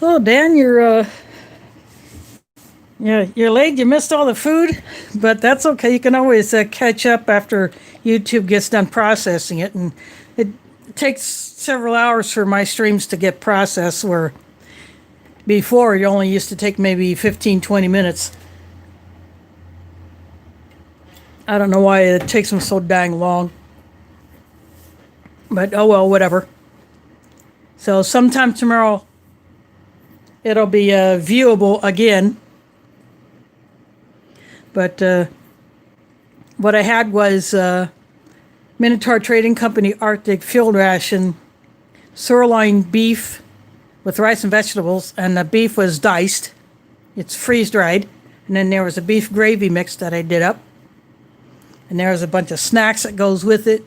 Speaker 1: Oh, Dan, you're late. You missed all the food, but that's okay. You can always catch up after YouTube gets done processing it and takes several hours for my streams to get processed, where before it only used to take maybe 15, 20 minutes. I don't know why it takes them so dang long. But oh well, whatever. So sometime tomorrow it'll be viewable again. But what I had was Minotaur Trading Company Arctic Field Ration sirloin beef with rice and vegetables, and the beef was diced. It's freeze-dried. And then there was a beef gravy mix that I did up. And there's a bunch of snacks that goes with it.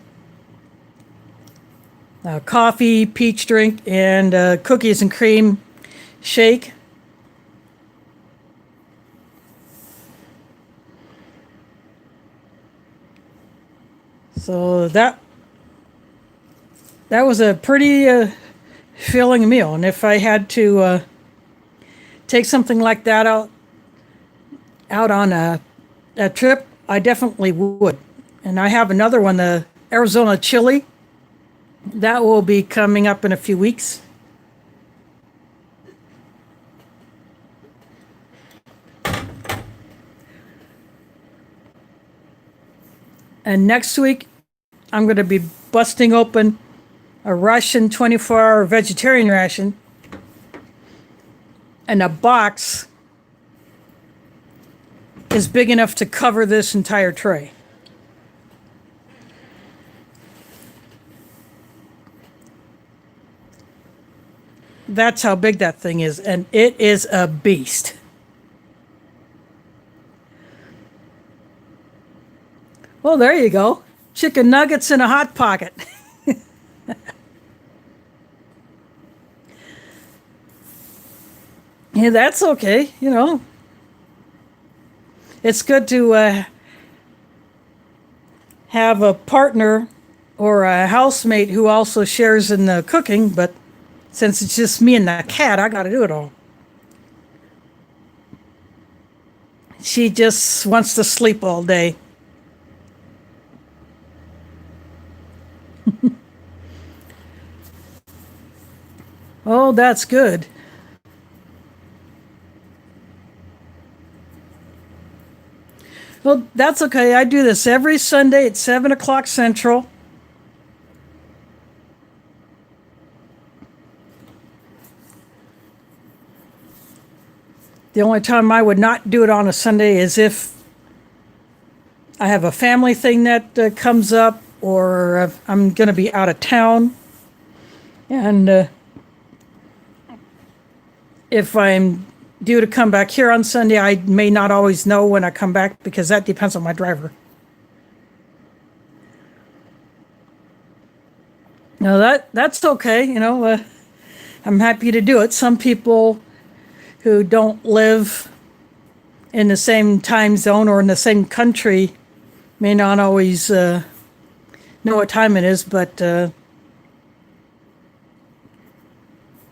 Speaker 1: Coffee, peach drink, and cookies and cream shake. So that was a pretty filling meal. And if I had to take something like that out on a trip, I definitely would. And I have another one, the Arizona chili. That will be coming up in a few weeks. And next week, I'm going to be busting open a Russian 24-hour vegetarian ration. And a box is big enough to cover this entire tray. That's how big that thing is, and it is a beast. Well, there you go. Chicken nuggets in a Hot Pocket. Yeah, that's okay, you know. It's good to have a partner or a housemate who also shares in the cooking, but since it's just me and the cat, I got to do it all. She just wants to sleep all day. Oh, that's good. Well, that's okay. I do this every Sunday at 7 o'clock Central. The only time I would not do it on a Sunday is if I have a family thing that comes up, or I'm going to be out of town. And if I'm due to come back here on Sunday, I may not always know when I come back, because that depends on my driver. No, that's okay. You know, I'm happy to do it. Some people who don't live in the same time zone or in the same country may not always know what time it is, but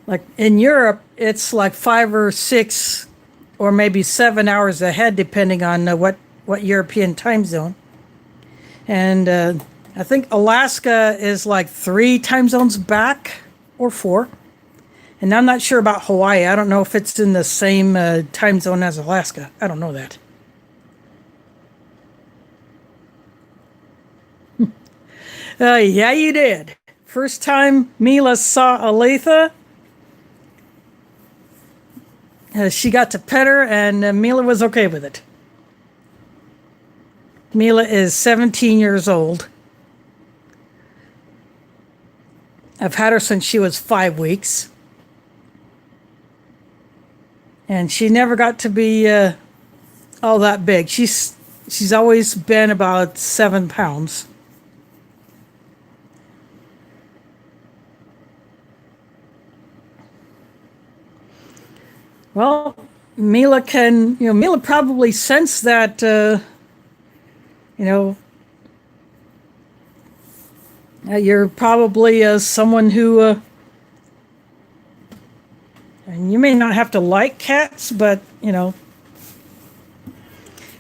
Speaker 1: like in Europe, it's like 5 or 6 or maybe 7 hours ahead, depending on what European time zone. And I think Alaska is like 3 time zones back, or 4. And I'm not sure about Hawaii. I don't know if it's in the same time zone as Alaska. I don't know that. Yeah, you did. First time Mila saw Aletha, she got to pet her, and Mila was okay with it. Mila is 17 years old. I've had her since she was 5 weeks. And she never got to be all that big. She's always been about 7 pounds. Well, Mila Mila probably sensed that, you're probably someone who, and you may not have to like cats, but,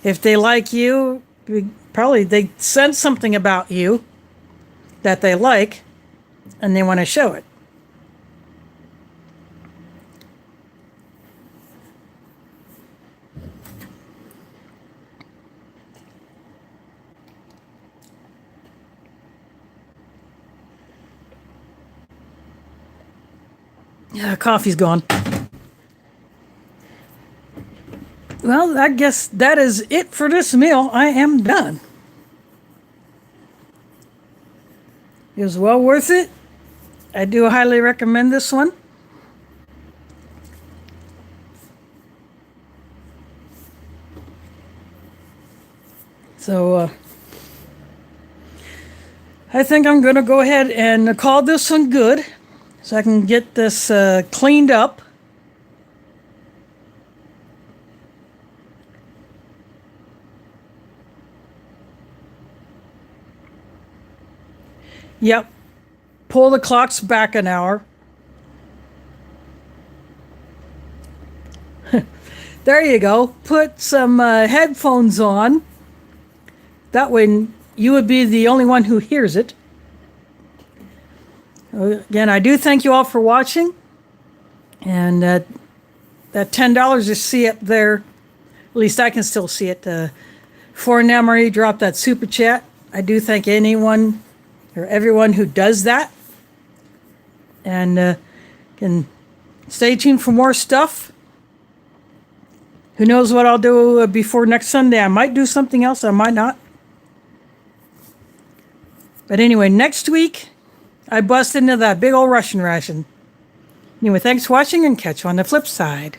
Speaker 1: if they like you, probably they sense something about you that they like. and they want to show it. Yeah, coffee's gone. Well, I guess that is it for this meal. I am done. It was well worth it. I do highly recommend this one. So, I think I'm going to go ahead and call this one good so I can get this cleaned up. Yep. Pull the clocks back an hour. There you go. Put some headphones on. That way you would be the only one who hears it. Again, I do thank you all for watching. And that $10 you see it there. At least I can still see it. For Namory dropped that super chat. I do thank anyone or everyone who does that. And can stay tuned for more stuff. Who knows what I'll do before next Sunday. I might do something else. I might not. But anyway, next week, I bust into that big old Russian ration. Anyway, thanks for watching and catch you on the flip side.